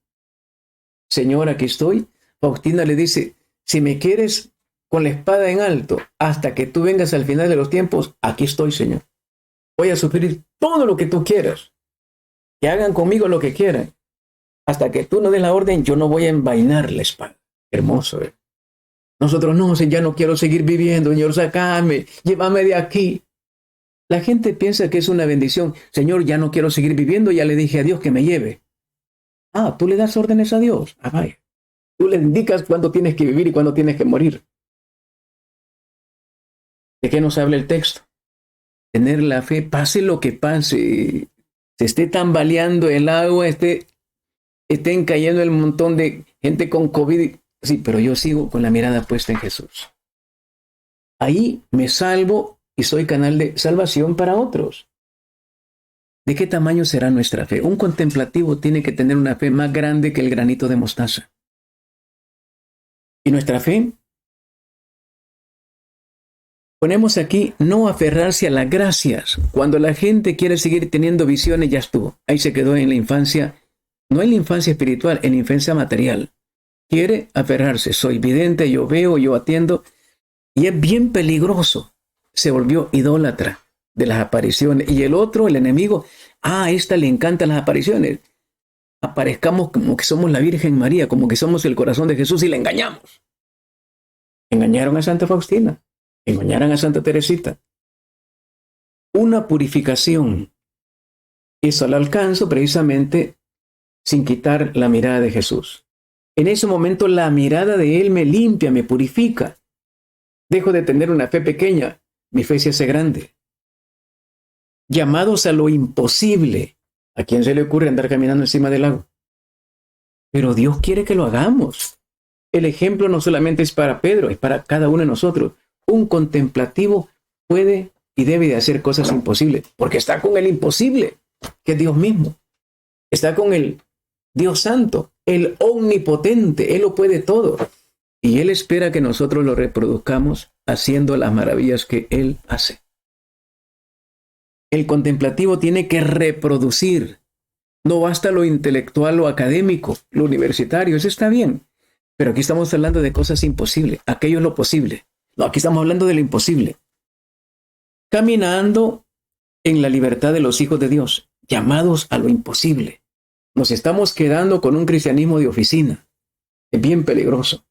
Señor, aquí estoy. Faustina le dice, si me quieres con la espada en alto, hasta que tú vengas al final de los tiempos, aquí estoy, Señor. Voy a sufrir todo lo que tú quieras. Que hagan conmigo lo que quieran. Hasta que tú no des la orden, yo no voy a envainar la espada. Hermoso, ¿eh? Nosotros no, Señor, ya no quiero seguir viviendo. Señor, sácame, llévame de aquí. La gente piensa que es una bendición. Señor, ya no quiero seguir viviendo, ya le dije a Dios que me lleve. Ah, tú le das órdenes a Dios. Ah, vaya. Tú le indicas cuándo tienes que vivir y cuándo tienes que morir. ¿De qué nos habla el texto? Tener la fe, pase lo que pase, se esté tambaleando el agua, estén cayendo el montón de gente con COVID. Sí, pero yo sigo con la mirada puesta en Jesús. Ahí me salvo y soy canal de salvación para otros. ¿De qué tamaño será nuestra fe? Un contemplativo tiene que tener una fe más grande que el granito de mostaza. Y nuestra fe, ponemos aquí, no aferrarse a las gracias. Cuando la gente quiere seguir teniendo visiones, ya estuvo. Ahí se quedó en la infancia, no en la infancia espiritual, en la infancia material. Quiere aferrarse. Soy vidente, yo veo, yo atiendo. Y es bien peligroso. Se volvió idólatra de las apariciones. Y el otro, el enemigo, a esta le encantan las apariciones. Aparezcamos como que somos la Virgen María, como que somos el corazón de Jesús y la engañamos. Engañaron a Santa Faustina. Engañaron a Santa Teresita. Una purificación. Eso al alcance precisamente sin quitar la mirada de Jesús. En ese momento la mirada de Él me limpia, me purifica. Dejo de tener una fe pequeña, mi fe se hace grande. Llamados a lo imposible. ¿A quién se le ocurre andar caminando encima del lago? Pero Dios quiere que lo hagamos. El ejemplo no solamente es para Pedro, es para cada uno de nosotros. Un contemplativo puede y debe de hacer cosas imposibles, porque está con el imposible, que es Dios mismo. Está con el Dios Santo, el omnipotente, Él lo puede todo. Y Él espera que nosotros lo reproduzcamos haciendo las maravillas que Él hace. El contemplativo tiene que reproducir. No basta lo intelectual, lo académico, lo universitario, eso está bien. Pero aquí estamos hablando de cosas imposibles. Aquello es lo posible. No, aquí estamos hablando de lo imposible. Caminando en la libertad de los hijos de Dios, llamados a lo imposible. Nos estamos quedando con un cristianismo de oficina. Es bien peligroso.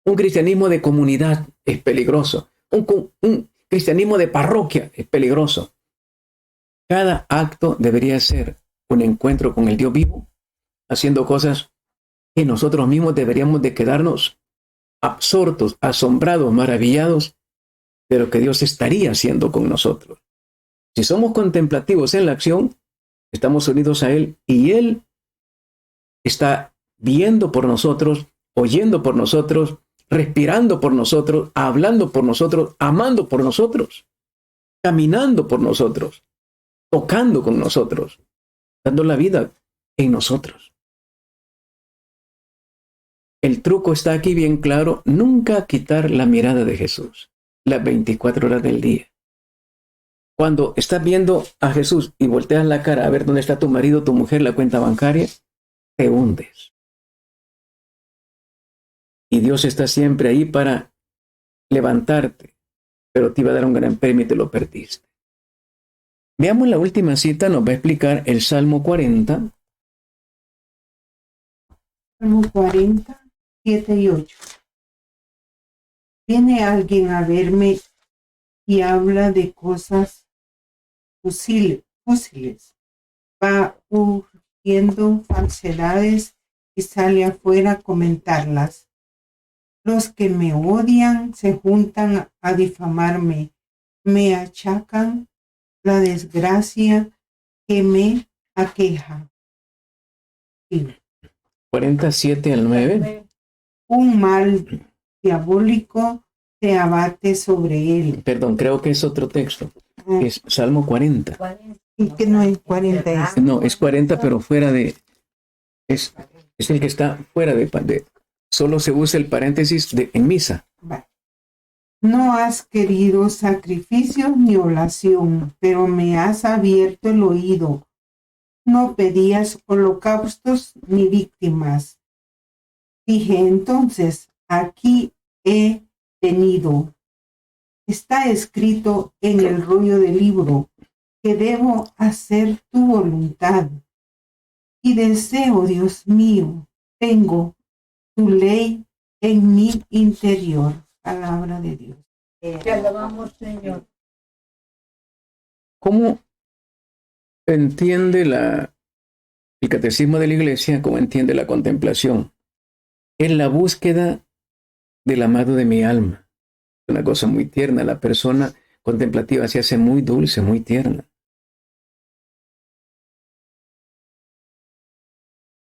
Un cristianismo de comunidad es peligroso. Un cristianismo de parroquia es peligroso. Cada acto debería ser un encuentro con el Dios vivo, haciendo cosas que nosotros mismos deberíamos de quedarnos absortos, asombrados, maravillados de lo que Dios estaría haciendo con nosotros. Si somos contemplativos en la acción, estamos unidos a Él y Él está viendo por nosotros, oyendo por nosotros, respirando por nosotros, hablando por nosotros, amando por nosotros, caminando por nosotros, tocando con nosotros, dando la vida en nosotros. El truco está aquí bien claro, nunca quitar la mirada de Jesús, las 24 horas del día. Cuando estás viendo a Jesús y volteas la cara a ver dónde está tu marido, tu mujer, la cuenta bancaria, te hundes. Y Dios está siempre ahí para levantarte, pero te iba a dar un gran premio y te lo perdiste. Veamos la última cita, nos va a explicar el Salmo 40. Salmo 40, 7 y 8. Viene alguien a verme y habla de cosas fútiles. Va urgiendo falsedades y sale afuera a comentarlas. Los que me odian se juntan a difamarme, me achacan la desgracia que me aqueja. Sí. 47 al 9. Un mal diabólico se abate sobre él. Perdón, creo que es otro texto. Es Salmo 40. ¿Y que no es 40? No, es 40, pero fuera de... Es el que está fuera de solo se usa el paréntesis en misa. No has querido sacrificio ni oración, pero me has abierto el oído. no pedías holocaustos ni víctimas. Dije entonces, aquí he venido. Está escrito en el rollo del libro que debo hacer tu voluntad. Y deseo, Dios mío, tengo tu ley en mi interior. Palabra de Dios. Te alabamos, Señor. ¿Cómo entiende el catecismo de la Iglesia? ¿Cómo entiende la contemplación? Es la búsqueda del amado de mi alma. Es una cosa muy tierna. La persona contemplativa se hace muy dulce, muy tierna.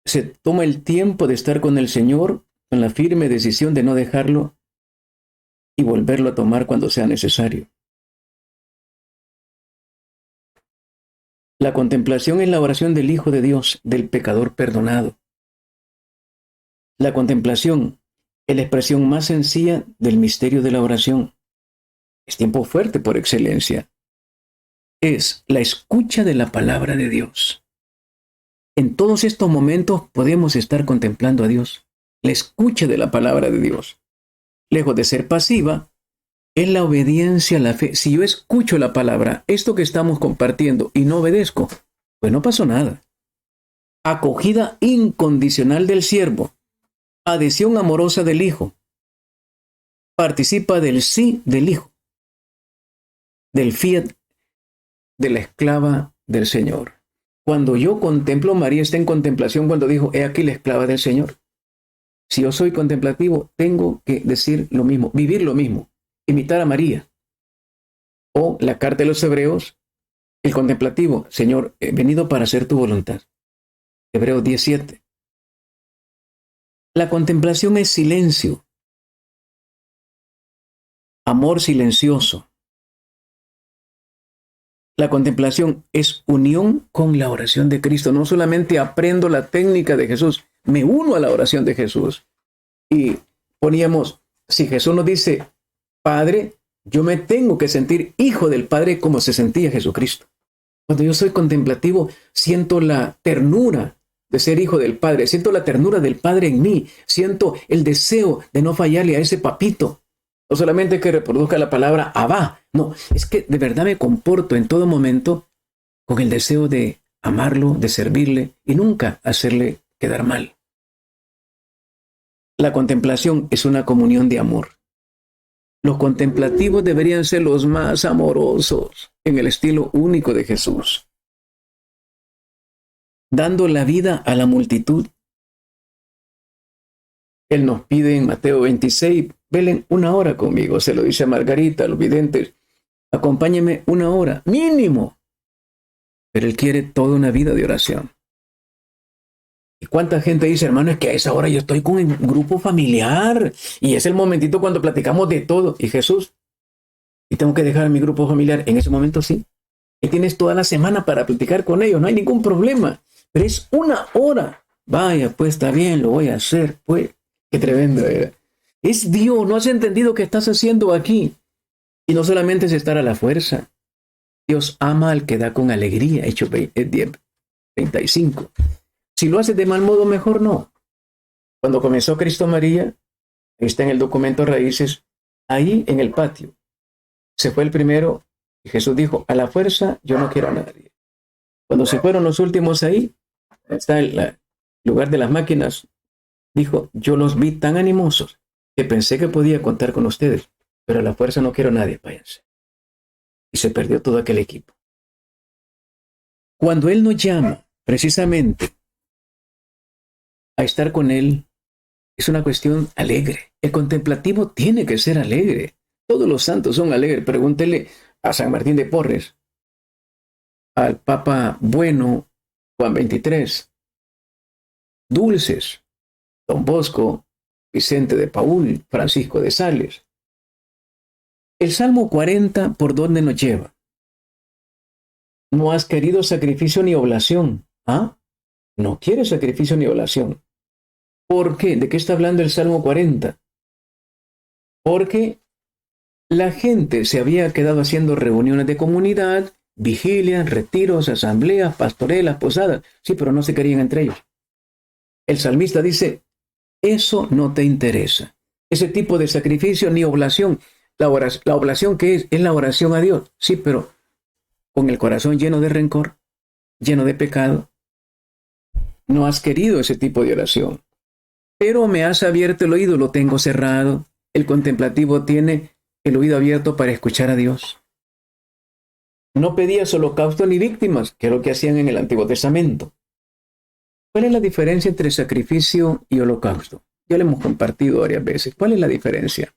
Se toma el tiempo de estar con el Señor con la firme decisión de no dejarlo y volverlo a tomar cuando sea necesario. La contemplación es la oración del Hijo de Dios, del pecador perdonado. La contemplación es la expresión más sencilla del misterio de la oración. Es tiempo fuerte por excelencia. Es la escucha de la palabra de Dios. En todos estos momentos podemos estar contemplando a Dios. La escucha de la palabra de Dios. Lejos de ser pasiva, es la obediencia a la fe. Si yo escucho la palabra, esto que estamos compartiendo, y no obedezco, pues no pasó nada. Acogida incondicional del siervo. Adhesión amorosa del Hijo. Participa del sí del Hijo. Del fiat de la esclava del Señor. Cuando yo contemplo, María está en contemplación cuando dijo, he aquí la esclava del Señor. Si yo soy contemplativo, tengo que decir lo mismo, vivir lo mismo, imitar a María. O la carta de los Hebreos, el contemplativo, Señor, he venido para hacer tu voluntad. Hebreos 17. La contemplación es silencio, amor silencioso. La contemplación es unión con la oración de Cristo. No solamente aprendo la técnica de Jesús, me uno a la oración de Jesús. Y poníamos, si Jesús nos dice, Padre, yo me tengo que sentir hijo del Padre como se sentía Jesucristo. Cuando yo soy contemplativo, siento la ternura de ser hijo del Padre, siento la ternura del Padre en mí, siento el deseo de no fallarle a ese papito. No solamente que reproduzca la palabra Abba, no, es que de verdad me comporto en todo momento con el deseo de amarlo, de servirle y nunca hacerle quedar mal. La contemplación es una comunión de amor. Los contemplativos deberían ser los más amorosos en el estilo único de Jesús, dando la vida a la multitud. Él nos pide en Mateo 26, velen 1 hora conmigo, se lo dice a Margarita, a los videntes, acompáñenme 1 hora, mínimo. Pero Él quiere toda una vida de oración. ¿Y cuánta gente dice, hermano, es que a esa hora yo estoy con el grupo familiar y es el momentito cuando platicamos de todo? Y Jesús, y tengo que dejar a mi grupo familiar, en ese momento sí. Y tienes toda la semana para platicar con ellos, no hay ningún problema. Pero es 1 hora. Vaya, pues está bien, lo voy a hacer, pues. Qué tremendo era. Es Dios, no has entendido qué estás haciendo aquí. Y no solamente es estar a la fuerza. Dios ama al que da con alegría, Hechos 35. Si lo haces de mal modo, mejor no. Cuando comenzó Cristo María, está en el documento Raíces, ahí en el patio. Se fue el primero y Jesús dijo, a la fuerza yo no quiero a nadie. Cuando se fueron los últimos ahí, está el lugar de las máquinas, dijo, yo los vi tan animosos que pensé que podía contar con ustedes, pero a la fuerza no quiero a nadie, váyanse. Y se perdió todo aquel equipo. Cuando Él nos llama, precisamente, a estar con Él, es una cuestión alegre. El contemplativo tiene que ser alegre. Todos los santos son alegres. Pregúntele a San Martín de Porres, al Papa Bueno, Juan 23, dulces, Don Bosco, Vicente de Paúl, Francisco de Sales. El Salmo 40, ¿por dónde nos lleva? No has querido sacrificio ni oblación. ¿Ah? No quieres sacrificio ni oblación. ¿Por qué? ¿De qué está hablando el Salmo 40? Porque la gente se había quedado haciendo reuniones de comunidad vigilias, retiros, asambleas, pastorelas, posadas. Sí, pero no se querían entre ellos. El salmista dice, eso no te interesa. Ese tipo de sacrificio ni oblación. La oblación que es la oración a Dios. Sí, pero con el corazón lleno de rencor, lleno de pecado. No has querido ese tipo de oración. Pero me has abierto el oído, lo tengo cerrado. El contemplativo tiene el oído abierto para escuchar a Dios. No pedías holocausto ni víctimas, que es lo que hacían en el Antiguo Testamento. ¿Cuál es la diferencia entre sacrificio y holocausto? Ya lo hemos compartido varias veces. ¿Cuál es la diferencia?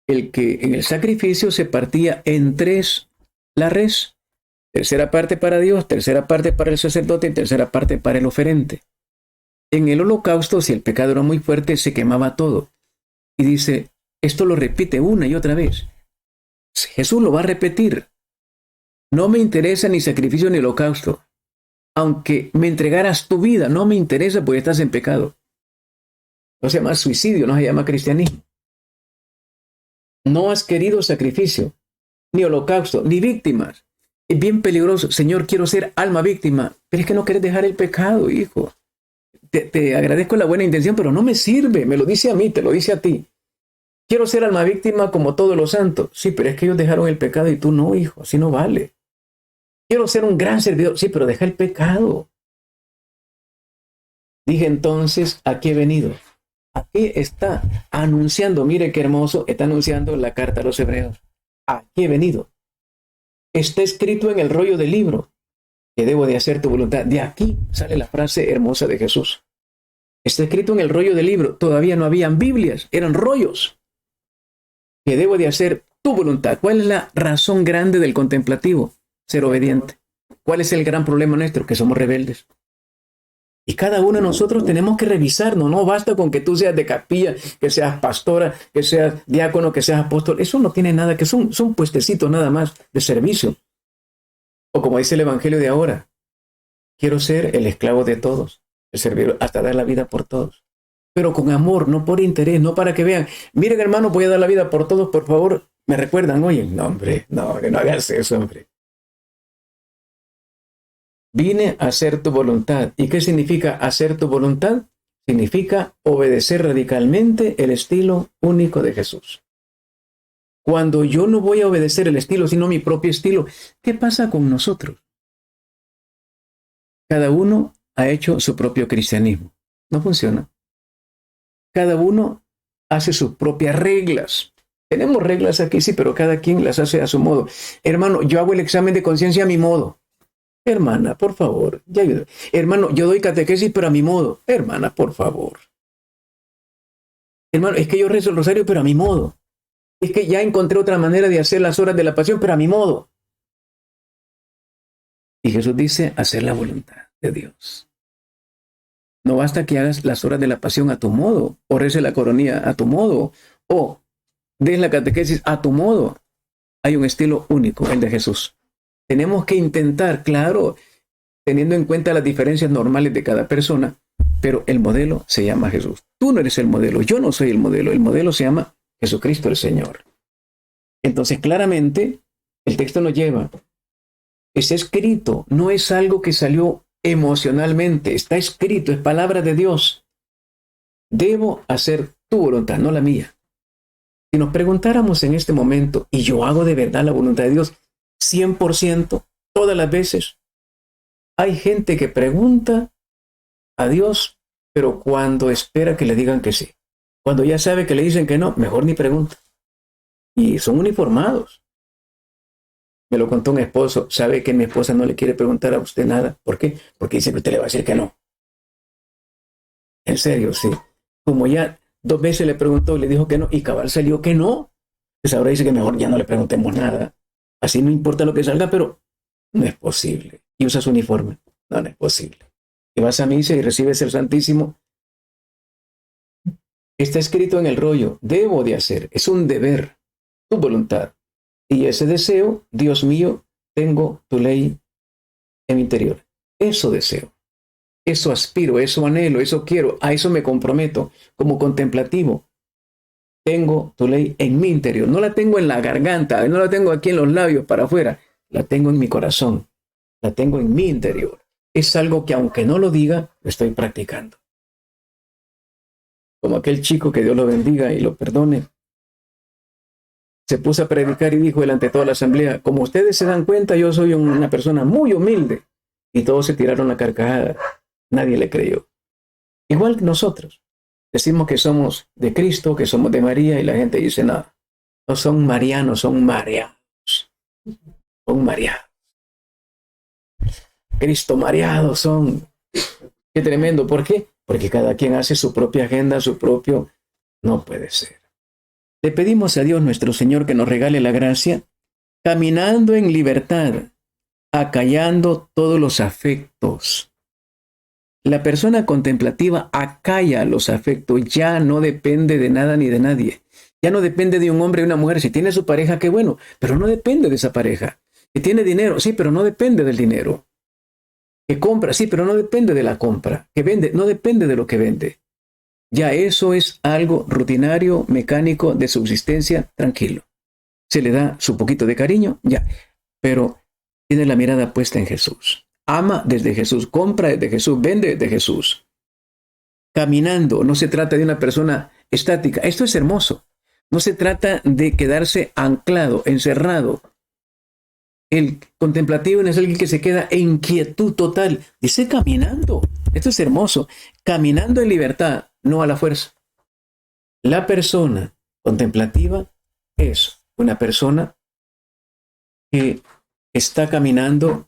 El que en el sacrificio se partía en tres la res. Tercera parte para Dios, tercera parte para el sacerdote y tercera parte para el oferente. En el holocausto, si el pecado era muy fuerte, se quemaba todo. Y dice, esto lo repite una y otra vez. Jesús lo va a repetir. No me interesa ni sacrificio ni holocausto. Aunque me entregaras tu vida, no me interesa porque estás en pecado. No se llama suicidio, no se llama cristianismo. No has querido sacrificio, ni holocausto, ni víctimas. Es bien peligroso. Señor, quiero ser alma víctima. Pero es que no quieres dejar el pecado, hijo. Te agradezco la buena intención, pero no me sirve. Me lo dice a mí, te lo dice a ti. Quiero ser alma víctima como todos los santos. Sí, pero es que ellos dejaron el pecado y tú no, hijo. Así no vale. Quiero ser un gran servidor. Sí, pero deja el pecado. Dije entonces, aquí he venido. Aquí está anunciando, mire qué hermoso, está anunciando la carta a los hebreos. Aquí he venido. Está escrito en el rollo del libro que debo de hacer tu voluntad. De aquí sale la frase hermosa de Jesús. Está escrito en el rollo del libro. Todavía no habían Biblias, eran rollos. Que debo de hacer tu voluntad. ¿Cuál es la razón grande del contemplativo? Ser obediente. ¿Cuál es el gran problema nuestro? Que somos rebeldes. Y cada uno de nosotros tenemos que revisarnos. No basta con que tú seas de capilla, que seas pastora, que seas diácono, que seas apóstol. Eso no tiene nada, que son puestecitos nada más de servicio. O como dice el evangelio de ahora, quiero ser el esclavo de todos, el servidor, hasta dar la vida por todos. Pero con amor, no por interés, no para que vean, miren hermano, voy a dar la vida por todos, por favor, me recuerdan, oye, no hombre, no, que no hagas eso, hombre. Vine a hacer tu voluntad. ¿Y qué significa hacer tu voluntad? Significa obedecer radicalmente el estilo único de Jesús. Cuando yo no voy a obedecer el estilo, sino mi propio estilo, ¿qué pasa con nosotros? Cada uno ha hecho su propio cristianismo. No funciona. Cada uno hace sus propias reglas. Tenemos reglas aquí, sí, pero cada quien las hace a su modo. Hermano, yo hago el examen de conciencia a mi modo. Hermana, por favor, ya ayuda. Hermano, yo doy catequesis, pero a mi modo. Hermana, por favor. Hermano, es que yo rezo el rosario, pero a mi modo. Es que ya encontré otra manera de hacer las horas de la pasión, pero a mi modo. Y Jesús dice, hacer la voluntad de Dios. No basta que hagas las horas de la pasión a tu modo, o reces la coronilla a tu modo, o des la catequesis a tu modo. Hay un estilo único, el de Jesús. Tenemos que intentar, claro, teniendo en cuenta las diferencias normales de cada persona, pero el modelo se llama Jesús. Tú no eres el modelo, yo no soy el modelo se llama Jesucristo el Señor. Entonces, claramente, el texto nos lleva, está escrito, no es algo que salió emocionalmente, está escrito, es palabra de Dios. Debo hacer tu voluntad, no la mía. Si nos preguntáramos en este momento, ¿y yo hago de verdad la voluntad de Dios? 100%, todas las veces. Hay gente que pregunta a Dios, pero cuando espera que le digan que sí. Cuando ya sabe que le dicen que no, mejor ni pregunta. Y son uniformados. Me lo contó un esposo. Sabe que mi esposa no le quiere preguntar a usted nada. ¿Por qué? Porque dice que usted le va a decir que no. En serio, sí. Como ya 2 veces le preguntó y le dijo que no, y cabal salió que no, pues ahora dice que mejor ya no le preguntemos nada. Así no importa lo que salga, pero no es posible. Y usa su uniforme. No, no es posible. Y vas a misa y recibes el Santísimo. Está escrito en el rollo. Debo de hacer. Es un deber. Tu voluntad. Y ese deseo, Dios mío, tengo tu ley en mi interior. Eso deseo. Eso aspiro, eso anhelo, eso quiero. A eso me comprometo como contemplativo. Tengo tu ley en mi interior. No la tengo en la garganta, no la tengo aquí en los labios para afuera. la tengo en mi corazón, la tengo en mi interior. Es algo que aunque no lo diga, lo estoy practicando. Como aquel chico, que Dios lo bendiga y lo perdone, se puso a predicar y dijo delante de toda la asamblea: como ustedes se dan cuenta, yo soy una persona muy humilde. Y todos se tiraron la carcajada. Nadie le creyó. Igual que nosotros. Decimos que somos de Cristo, que somos de María, y la gente dice: no, no son marianos, son mareados. Son mareados. Cristo mareados son. Qué tremendo. ¿Por qué? Porque cada quien hace su propia agenda, su propio. No puede ser. Le pedimos a Dios nuestro Señor que nos regale la gracia, caminando en libertad, acallando todos los afectos. La persona contemplativa acalla los afectos, ya no depende de nada ni de nadie. Ya no depende de un hombre y una mujer. Si tiene su pareja, qué bueno, pero no depende de esa pareja. Si tiene dinero, sí, pero no depende del dinero. Que compra, sí, pero no depende de la compra. Que vende, no depende de lo que vende. Ya eso es algo rutinario, mecánico, de subsistencia, tranquilo. Se le da su poquito de cariño, ya. Pero tiene la mirada puesta en Jesús. Ama desde Jesús, compra desde Jesús, vende desde Jesús. Caminando, no se trata de una persona estática. Esto es hermoso. No se trata de quedarse anclado, encerrado. El contemplativo no es alguien que se queda en quietud total. Dice caminando. Esto es hermoso. Caminando en libertad, no a la fuerza. La persona contemplativa es una persona que está caminando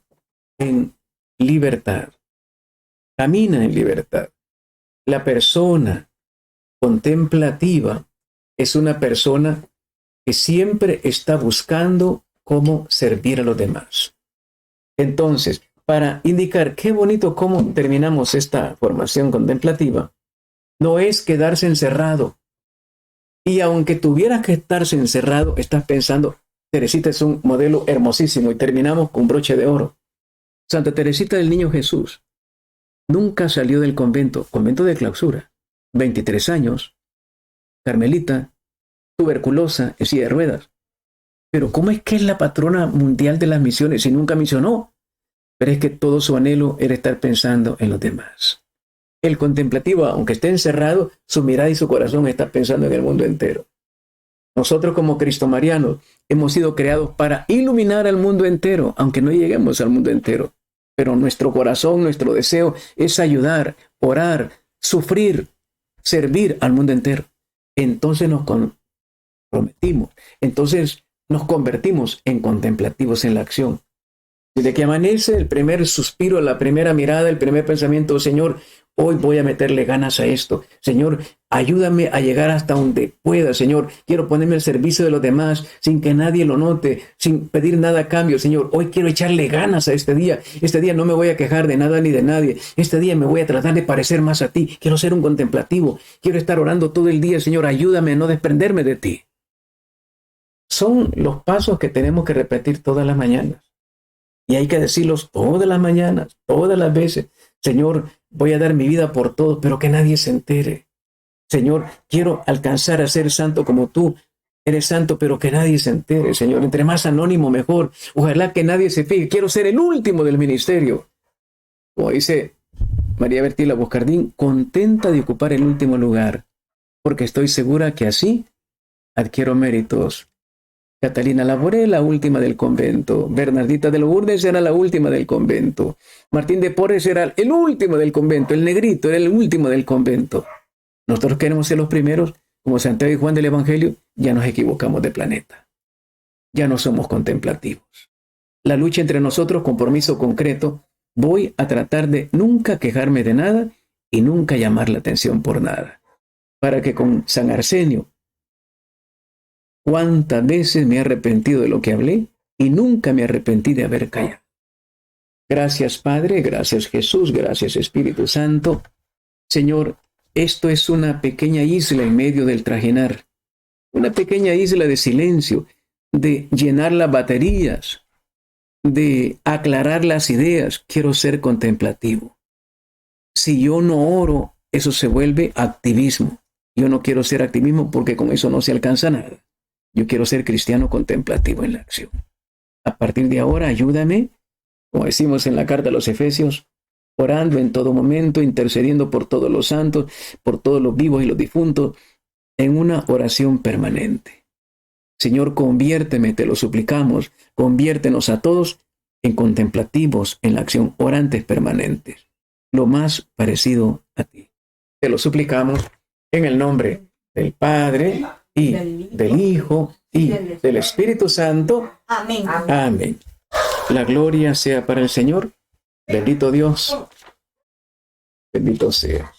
en libertad. Camina en libertad. La persona contemplativa es una persona que siempre está buscando cómo servir a los demás. Entonces, para indicar qué bonito cómo terminamos esta formación contemplativa, no es quedarse encerrado. Y aunque tuvieras que estarse encerrado, estás pensando: Teresita es un modelo hermosísimo, y terminamos con broche de oro. Santa Teresita del Niño Jesús nunca salió del convento de clausura. 23 años, carmelita, tuberculosa, en silla de ruedas. Pero ¿cómo es que es la patrona mundial de las misiones si nunca misionó? Pero es que todo su anhelo era estar pensando en los demás. El contemplativo, aunque esté encerrado, su mirada y su corazón está pensando en el mundo entero. Nosotros como cristomarianos hemos sido creados para iluminar al mundo entero, aunque no lleguemos al mundo entero. Pero nuestro corazón, nuestro deseo es ayudar, orar, sufrir, servir al mundo entero. Entonces nos comprometimos, entonces nos convertimos en contemplativos en la acción. Desde que amanece, el primer suspiro, la primera mirada, el primer pensamiento: Señor, hoy voy a meterle ganas a esto. Señor, ayúdame a llegar hasta donde pueda. Señor, quiero ponerme al servicio de los demás sin que nadie lo note, sin pedir nada a cambio. Señor, hoy quiero echarle ganas a este día. Este día no me voy a quejar de nada ni de nadie. Este día me voy a tratar de parecer más a ti. Quiero ser un contemplativo. Quiero estar orando todo el día. Señor, ayúdame a no desprenderme de ti. Son los pasos que tenemos que repetir todas las mañanas. Y hay que decirlos todas las mañanas, todas las veces. Señor, voy a dar mi vida por todo, pero que nadie se entere. Señor, quiero alcanzar a ser santo como tú. Eres santo, pero que nadie se entere, Señor. Entre más anónimo, mejor. Ojalá que nadie se fije. Quiero ser el último del ministerio. Como dice María Bertila Boscardín, contenta de ocupar el último lugar, porque estoy segura que así adquiero méritos. Catalina Laboré, la última del convento. Bernardita de Lourdes era la última del convento. Martín de Porres era el último del convento. El negrito era el último del convento. Nosotros queremos ser los primeros, como Santiago y Juan del Evangelio. Ya nos equivocamos de planeta. Ya no somos contemplativos. La lucha entre nosotros, compromiso concreto. Voy a tratar de nunca quejarme de nada y nunca llamar la atención por nada. Para que con San Arsenio, ¿cuántas veces me he arrepentido de lo que hablé y nunca me arrepentí de haber callado? Gracias, Padre, gracias, Jesús, gracias, Espíritu Santo. Señor, esto es una pequeña isla en medio del trajinar, una pequeña isla de silencio, de llenar las baterías, de aclarar las ideas. Quiero ser contemplativo. Si yo no oro, eso se vuelve activismo. Yo no quiero ser activismo porque con eso no se alcanza nada. Yo quiero ser cristiano contemplativo en la acción. A partir de ahora, ayúdame, como decimos en la carta a los Efesios, orando en todo momento, intercediendo por todos los santos, por todos los vivos y los difuntos, en una oración permanente. Señor, conviérteme, te lo suplicamos, conviértenos a todos en contemplativos en la acción, orantes permanentes, lo más parecido a ti. Te lo suplicamos en el nombre del Padre y del Hijo y del Espíritu Santo. Amén. Amén. La gloria sea para el Señor. Bendito Dios. Bendito sea.